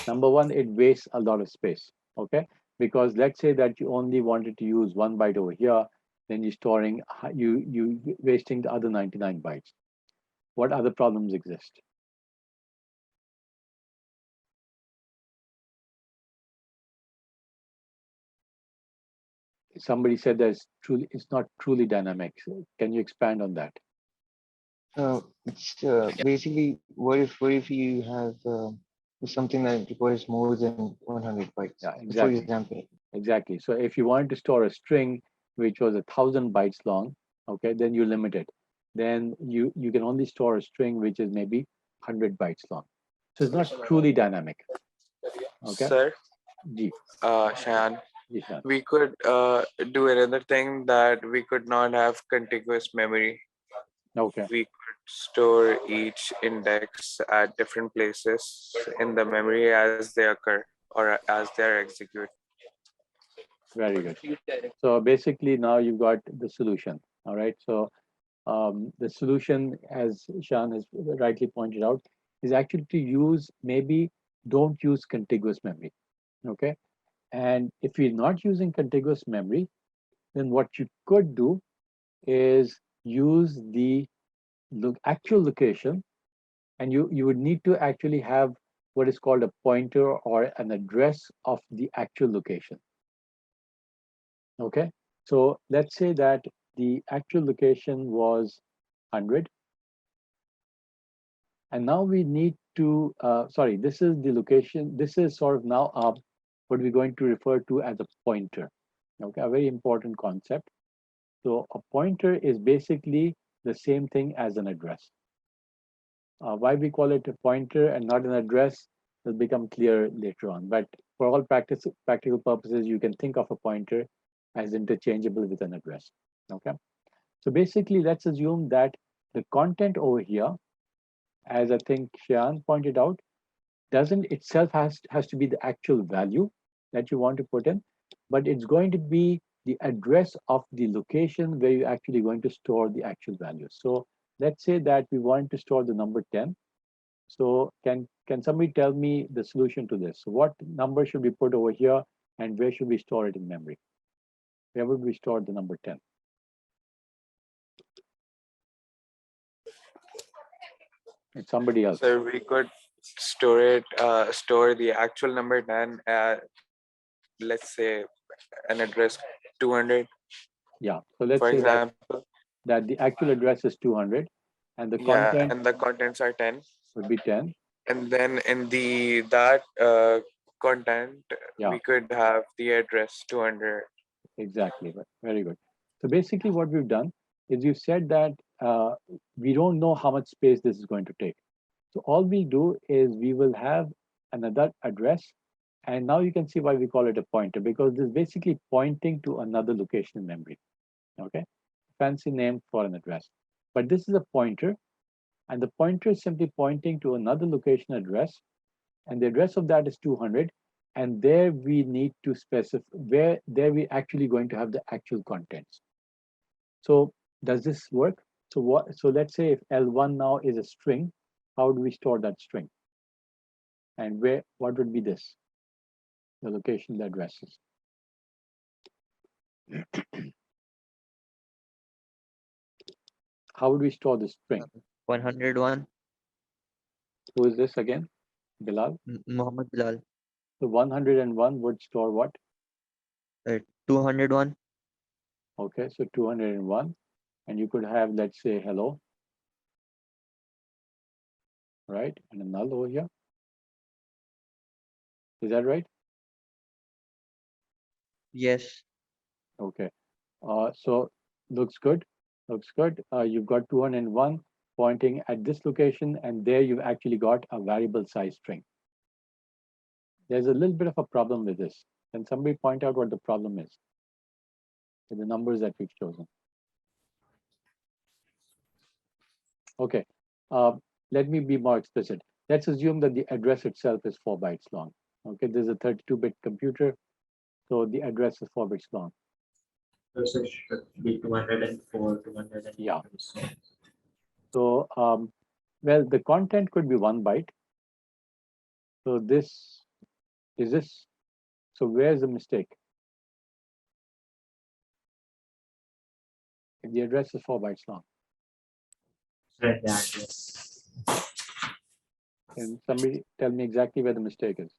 Number one, it wastes a lot of space. Okay, because let's say that you only wanted to use 1 byte over here, then you're storing, you wasting the other 99 bytes. What other problems exist? Somebody said that it's not truly dynamic. Can you expand on that? It's basically, what if you have something that requires more than 100 bytes? Yeah, For exactly. example. Exactly. So if you wanted to store a string which was 1,000 bytes long, okay, then you limit it. Then you can only store a string which is maybe 100 bytes long. So it's not truly dynamic. Okay. Sir, Ji. Shan, Ishan. we could do another thing, that we could not have contiguous memory. Okay. We could store each index at different places in the memory as they occur or as they are executed. Very good. So basically now you've got the solution. All right. So the solution, as Shan has rightly pointed out, is actually to use, maybe don't use contiguous memory. Okay. And if you're not using contiguous memory, then what you could do is use the actual location, and you would need to actually have what is called a pointer or an address of the actual location. Okay, so let's say that the actual location was 100, and now we need to, sorry, this is the location, this is sort of now what we're going to refer to as a pointer. Okay, a very important concept. So a pointer is basically the same thing as an address. Why we call it a pointer and not an address will become clear later on. But for all practical purposes, you can think of a pointer as interchangeable with an address. Okay. So basically, let's assume that the content over here, as I think Shian pointed out, doesn't itself has to be the actual value that you want to put in, but it's going to be the address of the location where you're actually going to store the actual value. So let's say that we want to store the number 10. So can somebody tell me the solution to this? So what number should we put over here, and where should we store it in memory? Where would we store the number 10? It's somebody else. So we could store the actual number 10 at, let's say, an address 200. Yeah. So let's For say example, that the actual address is 200 and the yeah, content and the contents are 10. would be 10. And then in the that content, Yeah, we could have the address 200. exactly. Very good. So basically what we've done is you said that we don't know how much space this is going to take. So all we do is we will have another address. And now you can see why we call it a pointer, because this is basically pointing to another location in memory. Okay, fancy name for an address. But this is a pointer, and the pointer is simply pointing to another location address, and the address of that is 200. And there we need to specify where there we actually going to have the actual contents. So does this work? So what? So let's say if L1 now is a string, how do we store that string? And where? What would be this? The location, the addresses. How would we store this string? 101. Who is this again? Bilal. Muhammad Bilal. So 101 would store what? 201. Okay, so 201. And you could have, let's say, hello, right? And a null over here. Is that right? Yes. Okay. So looks good. Looks good. You've got 201 pointing at this location, and there you've actually got a variable size string. There's a little bit of a problem with this. Can somebody point out what the problem is with the numbers that we've chosen? Okay. Let me be more explicit. Let's assume that the address itself is 4 bytes long. Okay, this is a 32-bit computer, so the address is 4 bits long. So it should be 204, 200. Yeah. So, well, the content could be 1 byte. So this is this. So where's the mistake? If the address is 4 bytes long. Spread the address. Can somebody tell me exactly where the mistake is?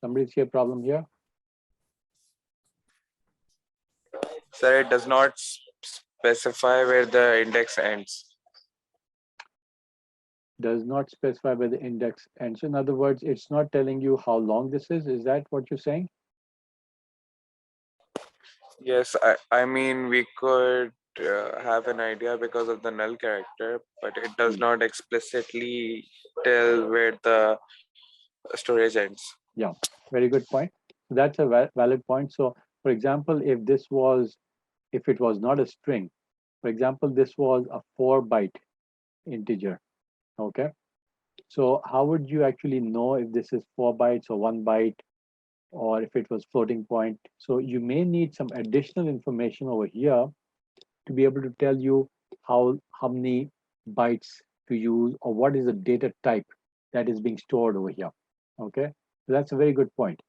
Somebody see a problem here? Sir, it does not specify where the index ends. Does not specify where the index ends. In other words, it's not telling you how long this is. Is that what you're saying? Yes, I mean, we could have an idea because of the null character, but it does not explicitly tell where the storage ends. Yeah, very good point. That's a valid point. So, for example, if it was not a string, for example, this was a 4-byte integer. Okay. So how would you actually know if this is 4 bytes or 1 byte, or if it was floating point? So you may need some additional information over here to be able to tell you how many bytes to use, or what is the data type that is being stored over here. Okay. So that's a very good point,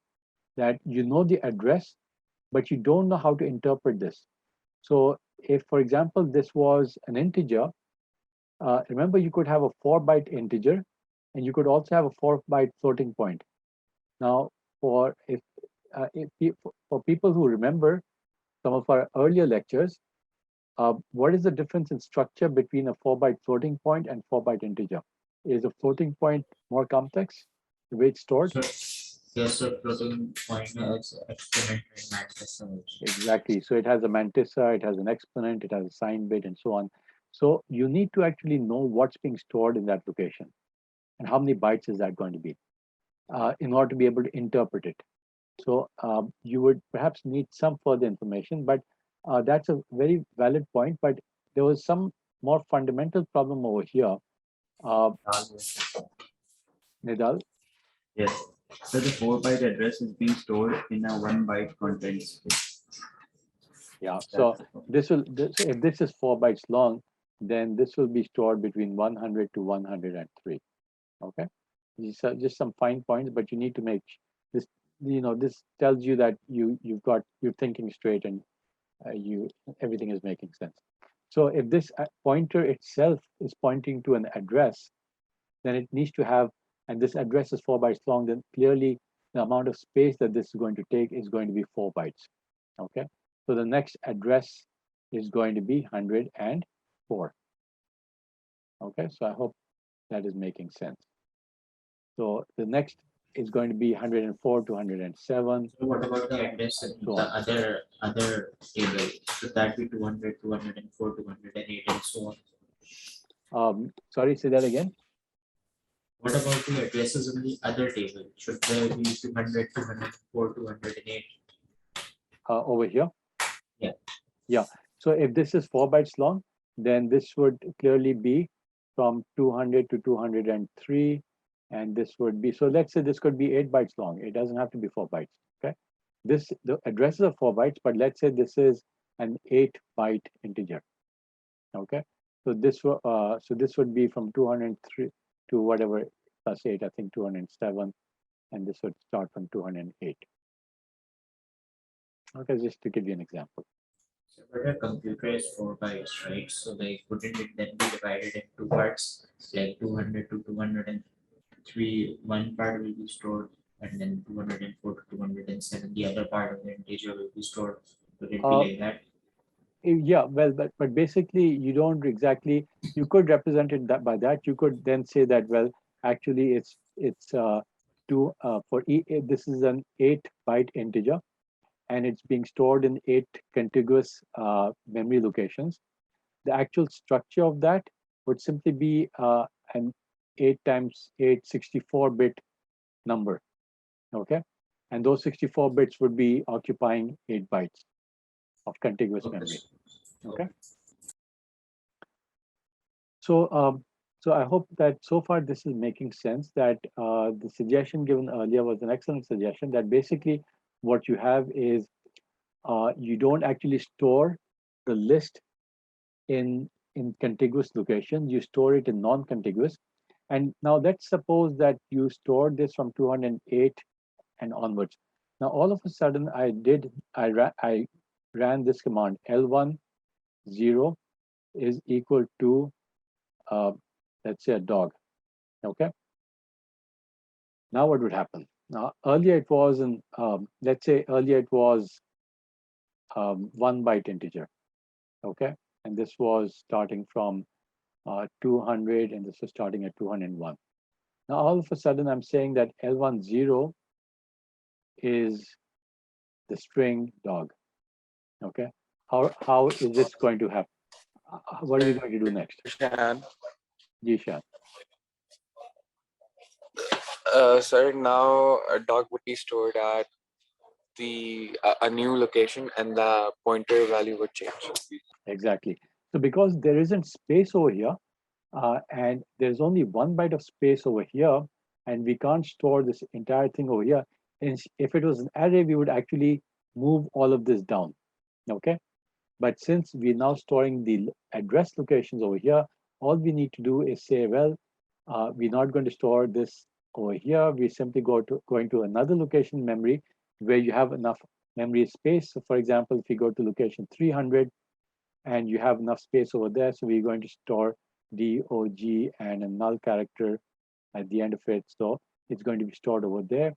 that you know the address, but you don't know how to interpret this. So if, for example, this was an integer, remember you could have a 4-byte integer, and you could also have a 4-byte floating point. Now, for people who remember some of our earlier lectures, what is the difference in structure between a 4-byte floating point and 4-byte integer? Is a floating point more complex, the way it's stored? So, yes, so floating point is exponent and mantissa. Exactly. So it has a mantissa, it has an exponent, it has a sign bit, and so on. So you need to actually know what's being stored in that location, and how many bytes is that going to be, in order to be able to interpret it. So you would perhaps need some further information, but that's a very valid point. But there was some more fundamental problem over here. Nidal? Yes. So the 4-byte address is being stored in a 1-byte content space. Yeah. So if this is 4 bytes long, then this will be stored between 100 to 103. Okay. These are just some fine points, but you need to make this. This tells you that you're thinking straight, and everything is making sense. So if this pointer itself is pointing to an address, then it needs to have and this address is 4 bytes long, then clearly the amount of space that this is going to take is going to be 4 bytes. Okay, so the next address is going to be 104. Okay, so I hope that is making sense. So the next is going to be 104 to 107. So what about the address in So the on. other table? Should that be 200, 204, 208, and so on? Sorry, say that again. What about the addresses in the other table? Should there be 200, 204, 208? Over here? Yeah. Yeah. So if this is 4 bytes long, then this would clearly be from 200 to 203. And this would be, so let's say this could be 8 bytes long. It doesn't have to be 4 bytes. Okay. The addresses are 4 bytes, but let's say this is an 8-byte integer. Okay. So this would be from 203 to whatever plus 8, I think 207. And this would start from 208. Okay, just to give you an example. So but a computer is 4 bytes, right? So they couldn't it then be divided in two parts, like 200 to 203. One part will be stored, and then 204 to 207. The other part of the integer will be stored. Could it be like that? Yeah, well, but basically you don't exactly, you could represent it that by that. You could then say that, well, actually it's this is an 8-byte integer, and it's being stored in 8 contiguous memory locations. The actual structure of that would simply be an 8 times 8 64-bit number. Okay, and those 64 bits would be occupying 8 bytes of contiguous memory. Okay. So so I hope that so far this is making sense, that the suggestion given earlier was an excellent suggestion, that basically what you have is you don't actually store the list in contiguous locations, you store it in non-contiguous. And now let's suppose that you stored this from 208 and onwards. Now all of a sudden I ran this command, L1 0 is equal to let's say a dog. Okay. Now what would happen? Now earlier it was let's say earlier it was 1-byte integer. Okay, and this was starting from 200, and this was starting at 201. Now all of a sudden I'm saying that L10 is the string dog. Okay, how is this going to happen? What are we going to do next? Jishan. Sir, now a dog would be stored at a new location, and the pointer value would change. Exactly. So because there isn't space over here, and there's only 1 byte of space over here, and we can't store this entire thing over here. And if it was an array, we would actually move all of this down. Okay. But since we're now storing the address locations over here, all we need to do is say, well, we're not going to store this over here. We simply going to another location in memory where you have enough memory space. So for example, if you go to location 300 and you have enough space over there, so we're going to store DOG and a null character at the end of it. So it's going to be stored over there.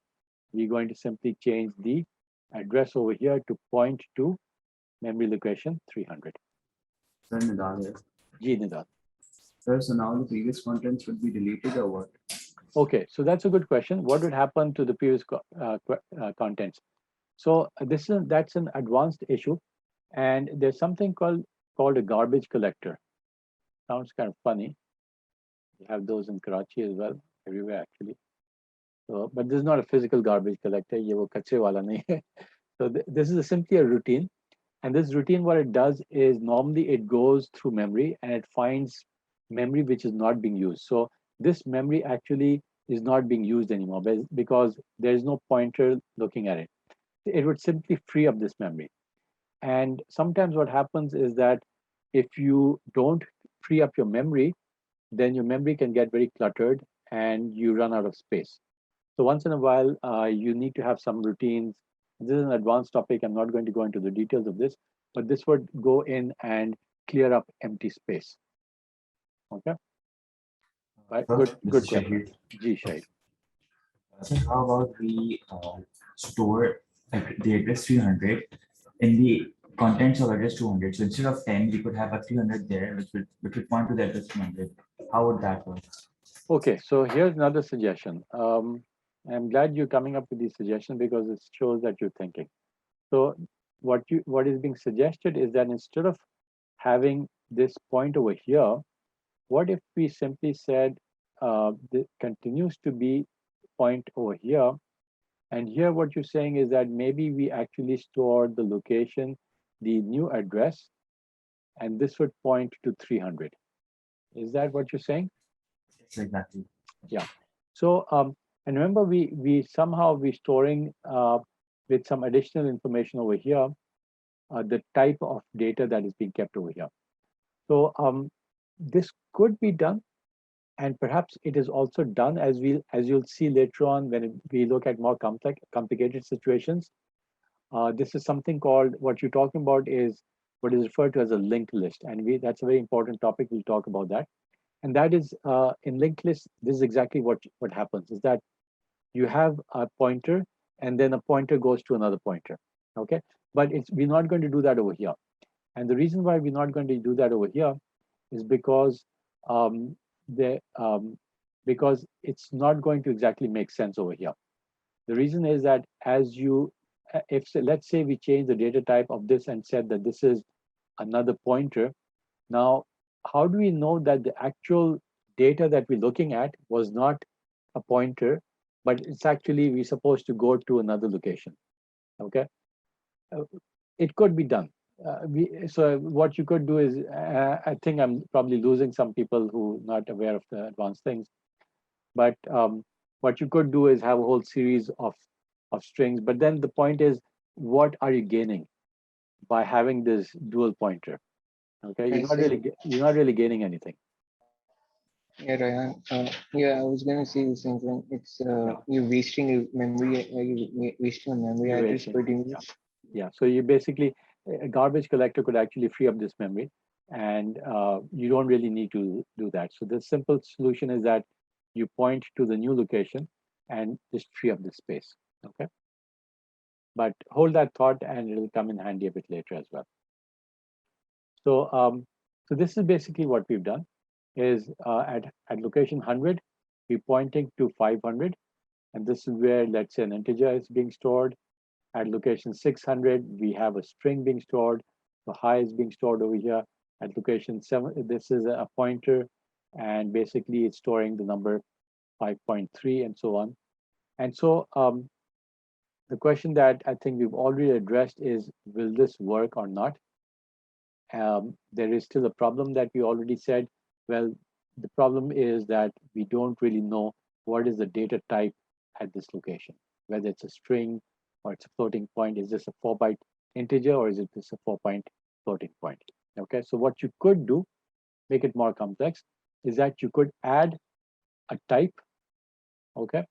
We're going to simply change the address over here to point to memory location 300. Sir, Nidal here. Ji, Nidal. Sir, so now the previous contents would be deleted or what? Okay, so that's a good question. What would happen to the previous contents? So that's an advanced issue, and there's something called a garbage collector. Sounds kind of funny. We have those in Karachi as well, everywhere actually. So, but this is not a physical garbage collector. Ye wo kachre wala nahi hai. So this is simply a routine. And this routine, what it does is normally it goes through memory and it finds memory which is not being used. So this memory actually is not being used anymore because there is no pointer looking at it. It would simply free up this memory. And sometimes what happens is that if you don't free up your memory, then your memory can get very cluttered and you run out of space. So once in a while, you need to have some routines. This is an advanced topic. I'm not going to go into the details of this, but this would go in and clear up empty space. Okay. Right. Good question. Ji, Shahid. So how about we store the address 300 in the contents of address 200? So instead of 10, we could have a 300 there, which would point to the address 200. How would that work? Okay, so here's another suggestion. I'm glad you're coming up with these suggestions because it shows that you're thinking. So what is being suggested is that instead of having this point over here, what if we simply said this continues to be point over here, and here what you're saying is that maybe we actually store the location, the new address, and this would point to 300. Is that what you're saying? Yes, exactly. Yeah. So and remember we somehow we storing with some additional information over here the type of data that is being kept over here. So this could be done, and perhaps it is also done as you'll see later on when we look at more complicated situations. This is something called, what you're talking about is what is referred to as a linked list, and that's a very important topic. We'll talk about that. And that is in linked list, this is exactly what happens is that you have a pointer and then a pointer goes to another pointer. Okay, but we're not going to do that over here. And the reason why we're not going to do that over here is because because it's not going to exactly make sense over here. The reason is that as you, if let's say we change the data type of this and said that this is another pointer, now how do we know that the actual data that we're looking at was not a pointer, but it's actually we're supposed to go to another location? Okay, it could be done. So what you could do is, I think I'm probably losing some people who are not aware of the advanced things, but what you could do is have a whole series of strings. But then the point is, what are you gaining by having this dual pointer? Okay, I see. you're not really gaining anything. Yeah, Ryan. Yeah, I was gonna say the same thing. It's you're wasting your memory. You're wasting a memory You're address wasting. per unit. Yeah. So you basically, a garbage collector could actually free up this memory, and you don't really need to do that. So the simple solution is that you point to the new location and just free up the space. Okay. But hold that thought, and it'll come in handy a bit later as well. So so this is basically what we've done. Is at location 100, we're pointing to 500, and this is where, let's say, an integer is being stored. At location 600, we have a string being stored. The high is being stored over here. At location 7, this is a pointer, and basically it's storing the number 5.3 and so on. And so the question that I think we've already addressed is, will this work or not? There is still a problem that we already said. Well, the problem is that we don't really know what is the data type at this location, whether it's a string or it's a floating point. Is this a 4-byte integer or is it just a 4-point floating point? Okay, so what you could do, make it more complex, is that you could add a type. Okay,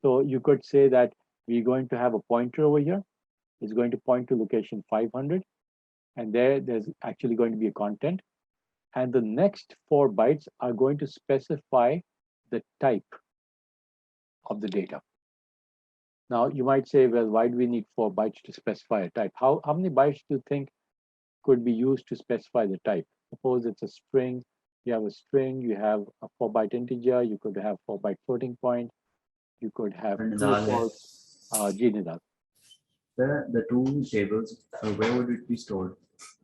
so you could say that we're going to have a pointer over here. It's going to point to location 500, and there's actually going to be a content. And the next 4 bytes are going to specify the type of the data. Now, you might say, well, why do we need 4 bytes to specify a type? How many bytes do you think could be used to specify the type? Suppose it's a string. You have a string, you have a 4-byte integer, you could have 4-byte floating point, you could have true or false. Nidal. The two tables, where would it be stored?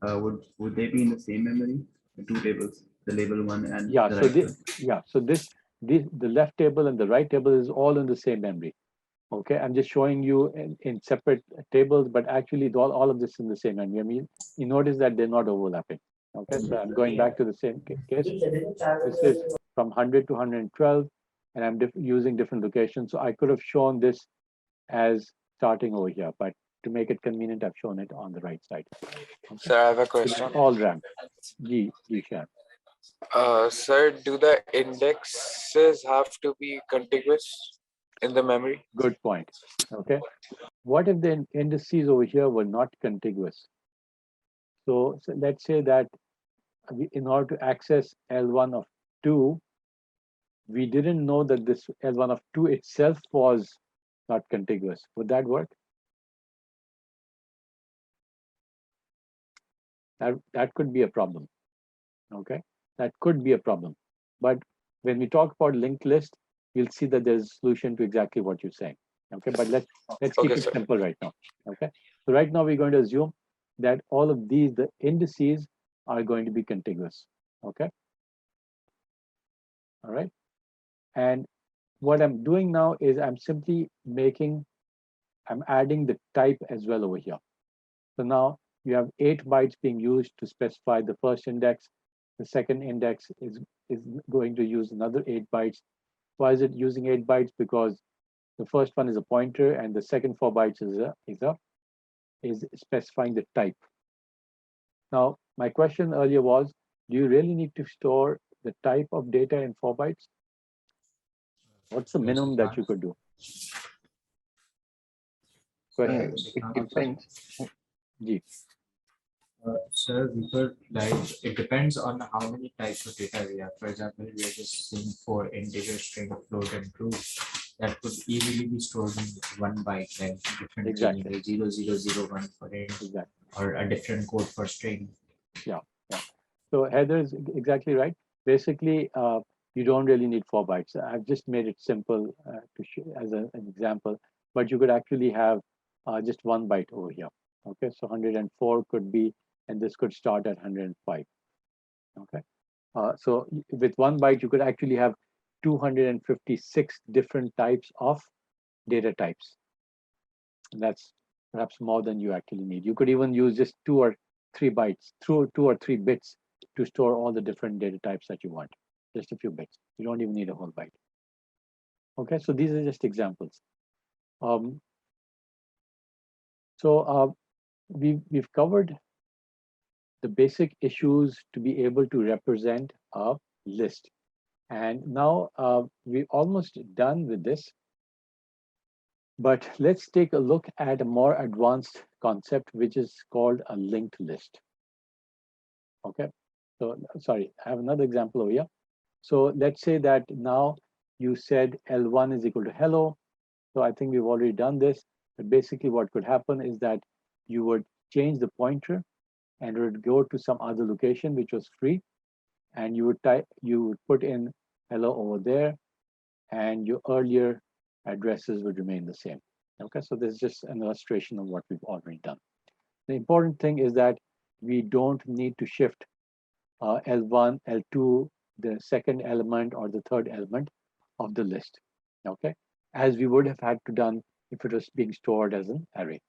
Would they be in the same memory? The two tables, the label one and Yeah, the so right this, one? yeah, so the left table and the right table is all in the same memory. Okay, I'm just showing you in separate tables, but actually all of this in the same memory. I mean, you notice that they're not overlapping. Okay, so I'm going back to the same case. This is from 100 to 112, and I'm using different locations. So I could have shown this as starting over here, but to make it convenient, I've shown it on the right side. Okay. Sir, I have a So question. that's all RAM. Shan. Sir, do the indexes have to be contiguous in the memory? Good point. Okay. What if the indices over here were not contiguous? So let's say that in order to access L1 of 2, we didn't know that this L1 of 2 itself was not contiguous. Would that work? That could be a problem. Okay, that could be a problem. But when we talk about linked list, you'll see that there's a solution to exactly what you're saying. Okay, but let's keep Okay, it sir. simple right now. Okay, so right now we're going to assume that all of these, the indices, are going to be contiguous. Okay, all right. And what I'm doing now is I'm adding the type as well over here. So now you have 8 bytes being used to specify the first index. The second index is going to use another 8 bytes. Why is it using 8 bytes? Because the first one is a pointer and the second 4 bytes is specifying the type. Now, my question earlier was, do you really need to store the type of data in 4 bytes? What's the minimum that you could do? Question. It depends. Ji. Sir, we could it depends on how many types of data we have. For example, we are just seeing for integer, string, float, and true. That could easily be stored in 1 byte, like different Exactly. 0001 for int, or a different code for string. Yeah. So Heather is exactly right. Basically, you don't really need 4 bytes. I've just made it simple to show as an example, but you could actually have just 1 byte over here. Okay, so 104 could be, and this could start at 105. Okay, so with 1 byte, you could actually have 256 different types of data types. And that's perhaps more than you actually need. You could even use just 2 or 3 bytes, through 2 or 3 bits to store all the different data types that you want. Just a few bits. You don't even need a whole byte. Okay, so these are just examples. We've covered the basic issues to be able to represent a list. And now we're almost done with this. But let's take a look at a more advanced concept, which is called a linked list. Okay, so sorry, I have another example over here. So let's say that now you said L1 is equal to hello. So I think we've already done this. But basically what could happen is that you would change the pointer and it would go to some other location which was free. And you would put in hello over there, and your earlier addresses would remain the same. Okay, so this is just an illustration of what we've already done. The important thing is that we don't need to shift L1, L2, the second element or the third element of the list, okay, as we would have had to done if it was being stored as an array.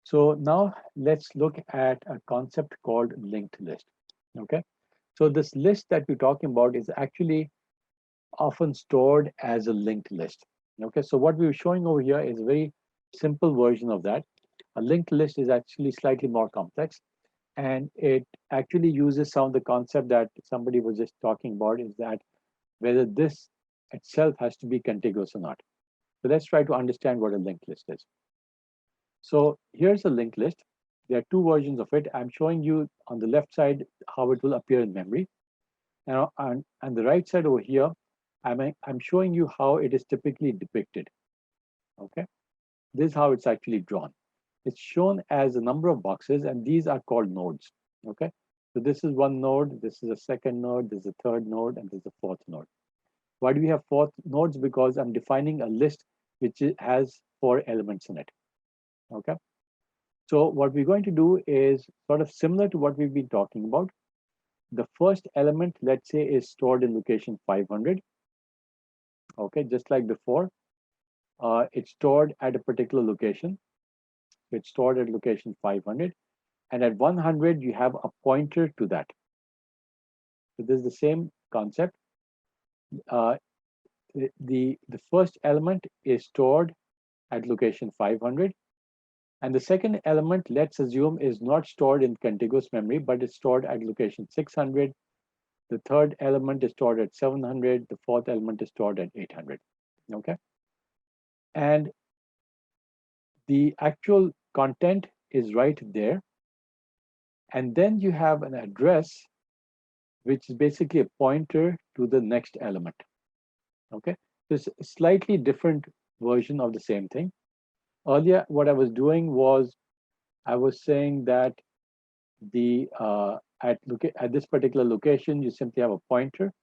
So now let's look at a concept called linked list, okay. So this list that we're talking about is actually often stored as a linked list. Okay, so what we were showing over here is a very simple version of that. A linked list is actually slightly more complex, and it actually uses some of the concept that somebody was just talking about, is that whether this itself has to be contiguous or not. So let's try to understand what a linked list is. So here's a linked list. There are 2 versions of it. I'm showing you on the left side how it will appear in memory. Now, on the right side over here, I'm showing you how it is typically depicted. Okay, this is how it's actually drawn. It's shown as a number of boxes, and these are called nodes. Okay, so this is 1 node, this is a 2nd node, this is a 3rd node, and this is a 4th node. Why do we have 4 nodes? Because I'm defining a list which has 4 elements in it. Okay, so what we're going to do is sort of similar to what we've been talking about. The first element, let's say, is stored in location 500. Okay, just like before, it's stored at a particular location. It's stored at location 500, and at 100 you have a pointer to that. So this is the same concept. The first element is stored at location 500, and the second element, let's assume, is not stored in contiguous memory, but it's stored at location 600. The third element is stored at 700. The fourth element is stored at 800. Okay, and the actual content is right there. And then you have an address, which is basically a pointer to the next element. Okay, so it's a slightly different version of the same thing. Earlier, what I was doing was I was saying that the at this particular location, you simply have a pointer,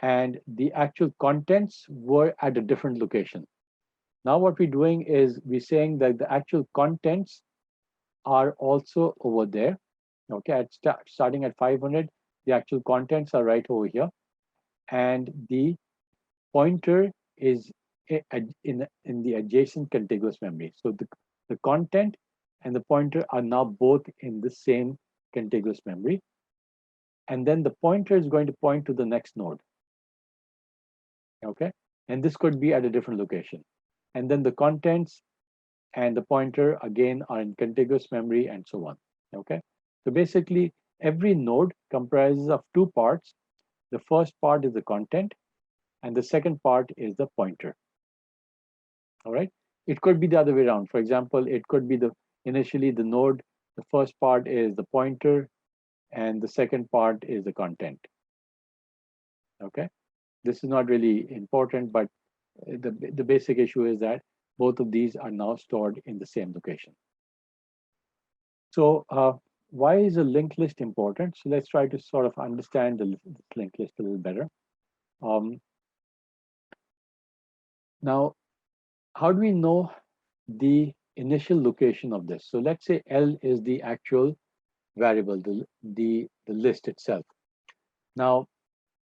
and the actual contents were at a different location. Now what we're doing is we're saying that the actual contents are also over there. Okay, starting at 500, the actual contents are right over here, and the pointer is in the adjacent contiguous memory. So the content and the pointer are now both in the same contiguous memory. And then the pointer is going to point to the next node. Okay, and this could be at a different location. And then the contents and the pointer again are in contiguous memory and so on. Okay, so basically every node comprises of two parts. The first part is the content, and the second part is the pointer. All right, it could be the other way around. For example, it could be initially the node, the first part is the pointer, and the second part is the content. Okay, this is not really important, but the basic issue is that both of these are now stored in the same location. So why is a linked list important? So let's try to sort of understand the linked list a little better. Now, how do we know the initial location of this? So let's say L is the actual variable, the list itself. Now,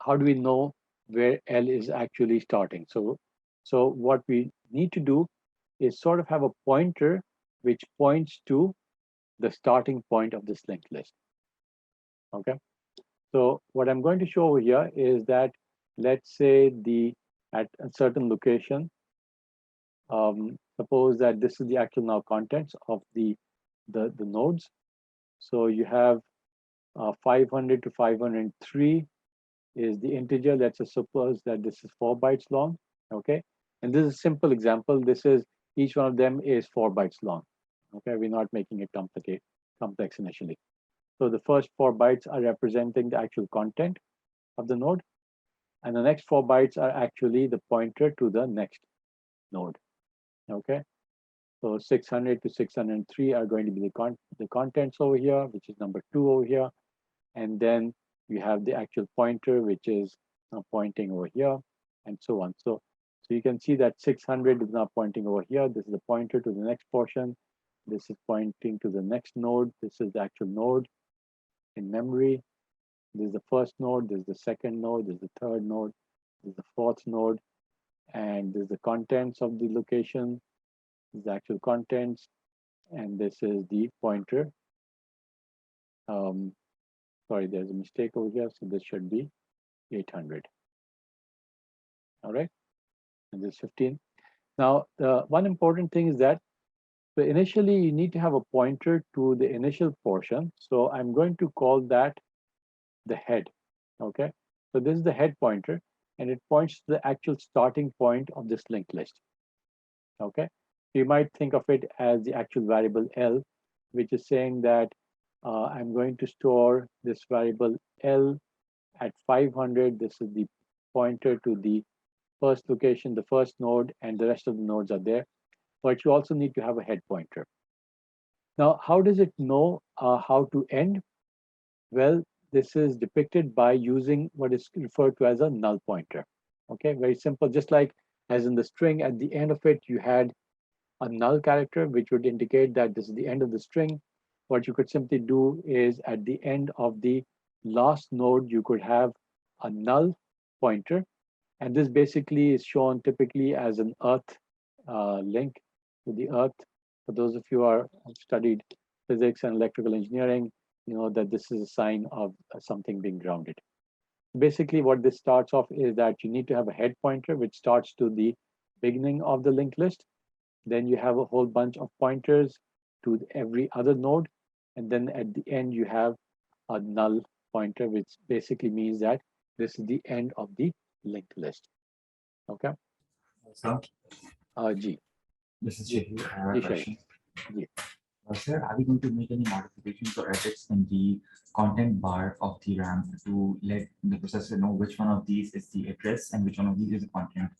how do we know where L is actually starting? So what we need to do is sort of have a pointer which points to the starting point of this linked list. Okay, so what I'm going to show over here is that, let's say at a certain location, suppose that this is the actual now contents of the nodes. So you have 500 to 503 is the integer. Let's suppose that this is 4 bytes long. Okay, and this is a simple example. This is each one of them is 4 bytes long. Okay, we're not making it complex initially. So the first 4 bytes are representing the actual content of the node, and the next 4 bytes are actually the pointer to the next node. Okay, so 600 to 603 are going to be the contents over here, which is number 2 over here, and then you have the actual pointer, which is now pointing over here, and so on. So you can see that 600 is now pointing over here. This is the pointer to the next portion. This is pointing to the next node. This is the actual node in memory. This is the first node. This is the second node. This is the third node. This is the fourth node. And this is the contents of the location. This is the actual contents. And this is the pointer. Sorry, there's a mistake over here. So this should be 800. All right. And this is 15. Now, the one important thing is that so initially you need to have a pointer to the initial portion. So I'm going to call that the head. Okay. So this is the head pointer, and it points to the actual starting point of this linked list. Okay. You might think of it as the actual variable L, which is saying that I'm going to store this variable L at 500. This is the pointer to the first location, the first node, and the rest of the nodes are there. But you also need to have a head pointer. Now, how does it know how to end? Well, this is depicted by using what is referred to as a null pointer. Okay, very simple. Just like as in the string, at the end of it, you had a null character, which would indicate that this is the end of the string. What you could simply do is at the end of the last node, you could have a null pointer. And this basically is shown typically as an earth link to the earth. For those of you who have studied physics and electrical engineering, you know that this is a sign of something being grounded. Basically, what this starts off is that you need to have a head pointer, which starts to the beginning of the linked list. Then you have a whole bunch of pointers to every other node. And then at the end, you have a null pointer, which basically means that this is the end of the linked list. Okay. So, G. this is Jehu. I have a G. question. G. Sir, are we going to make any modifications or edits in the content bar of the RAM to let the processor know which one of these is the address and which one of these is the content?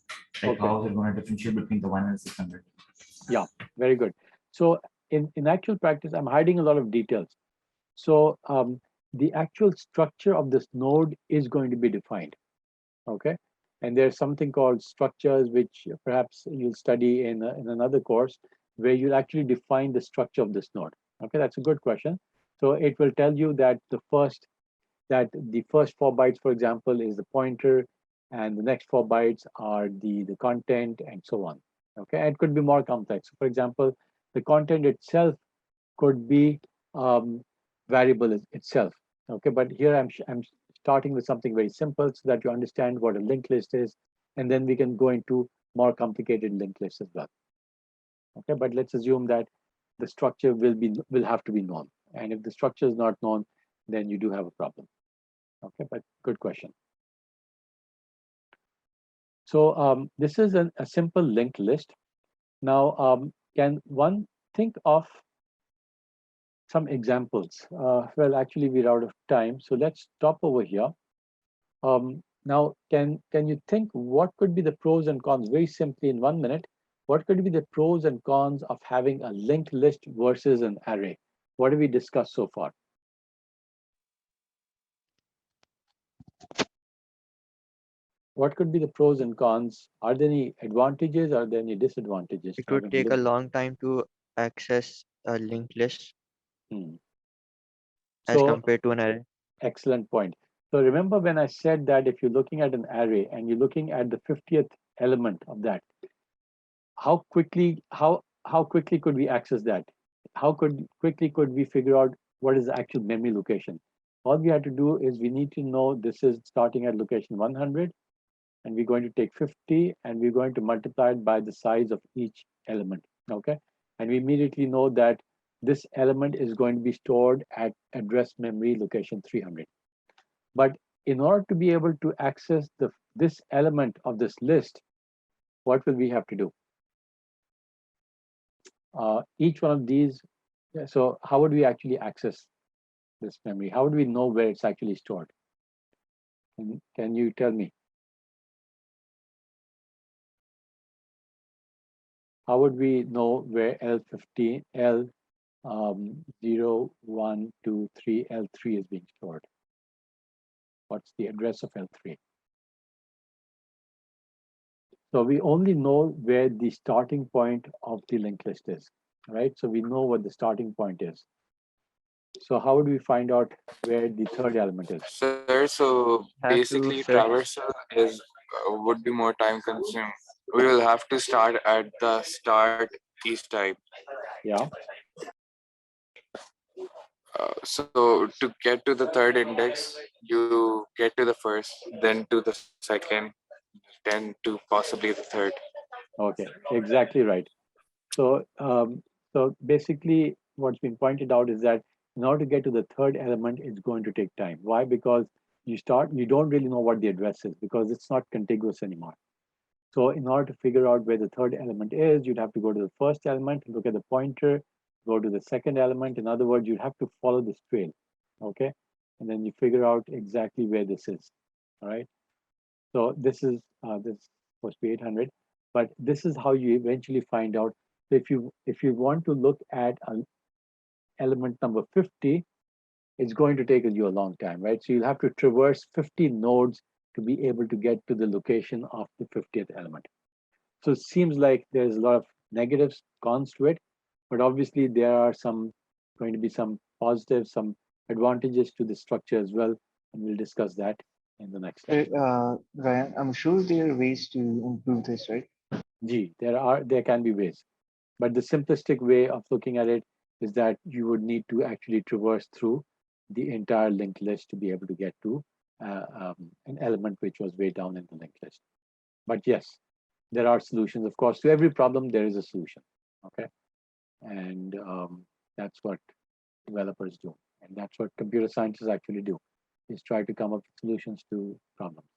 Like Okay. how is it going to differentiate between the 1 and 600? Yeah, very good. So in actual practice, I'm hiding a lot of details. So the actual structure of this node is going to be defined. Okay. And there's something called structures, which perhaps you'll study in another course, where you'll actually define the structure of this node. Okay, that's a good question. So it will tell you that the first 4 bytes, for example, is the pointer, and the next 4 bytes are the content, and so on. Okay, and it could be more complex. For example, the content itself could be variable itself. Okay, but here I'm starting with something very simple so that you understand what a linked list is, and then we can go into more complicated linked lists as well. Okay, but let's assume that the structure will have to be known, and if the structure is not known, then you do have a problem. Okay, but good question. So this is a simple linked list. Now, can one think of some examples? Well, actually, we're out of time, so let's stop over here. Now, can you think what could be the pros and cons very simply in 1 minute? What could be the pros and cons of having a linked list versus an array? What have we discussed so far? What could be the pros and cons? Are there any advantages? Are there any disadvantages? It would take a long time to access a linked list as So, compared to an array. excellent point. So remember when I said that if you're looking at an array and you're looking at the 50th element of that, how quickly could we access that? How quickly could we figure out what is the actual memory location? All we have to do is we need to know this is starting at location 100, and we're going to take 50 and we're going to multiply it by the size of each element. Okay, and we immediately know that this element is going to be stored at address memory location 300. But in order to be able to access this element of this list, what will we have to do? Each one of these, so how would we actually access this memory? How would we know where it's actually stored? Can you tell me? How would we know where L15, L 0, 1, 2, 3, L3 is being stored? What's the address of L3? So we only know where the starting point of the linked list is, right? So we know what the starting point is. So how would we find out where the third element is? Sir, so basically traversal is would be more time consuming. We will have to start at the start each type. Yeah. So to get to the third index, you get to the first, then to the second, then to possibly the third. Okay, exactly right. So basically, what's been pointed out is that in order to get to the third element, it's going to take time. Why? Because you don't really know what the address is because it's not contiguous anymore. So in order to figure out where the third element is, you'd have to go to the first element, look at the pointer, go to the second element. In other words, you'd have to follow this trail, okay? And then you figure out exactly where this is, all right? So this is supposed to be 800, but this is how you eventually find out. So if you want to look at an element number 50, it's going to take you a long time, right? So you'll have to traverse 50 nodes to be able to get to the location of the 50th element. So it seems like there's a lot of negatives, cons to it, but obviously there are going to be some positives, some advantages to the structure as well, and we'll discuss that in the next slide. Ryan, I'm sure there are ways to improve this, right? Gee, there can be ways, but the simplistic way of looking at it is that you would need to actually traverse through the entire linked list to be able to get to an element which was way down in the linked list. But yes, there are solutions. Of course, to every problem there is a solution. Okay, and that's what developers do, and that's what computer scientists actually do, is try to come up with solutions to problems.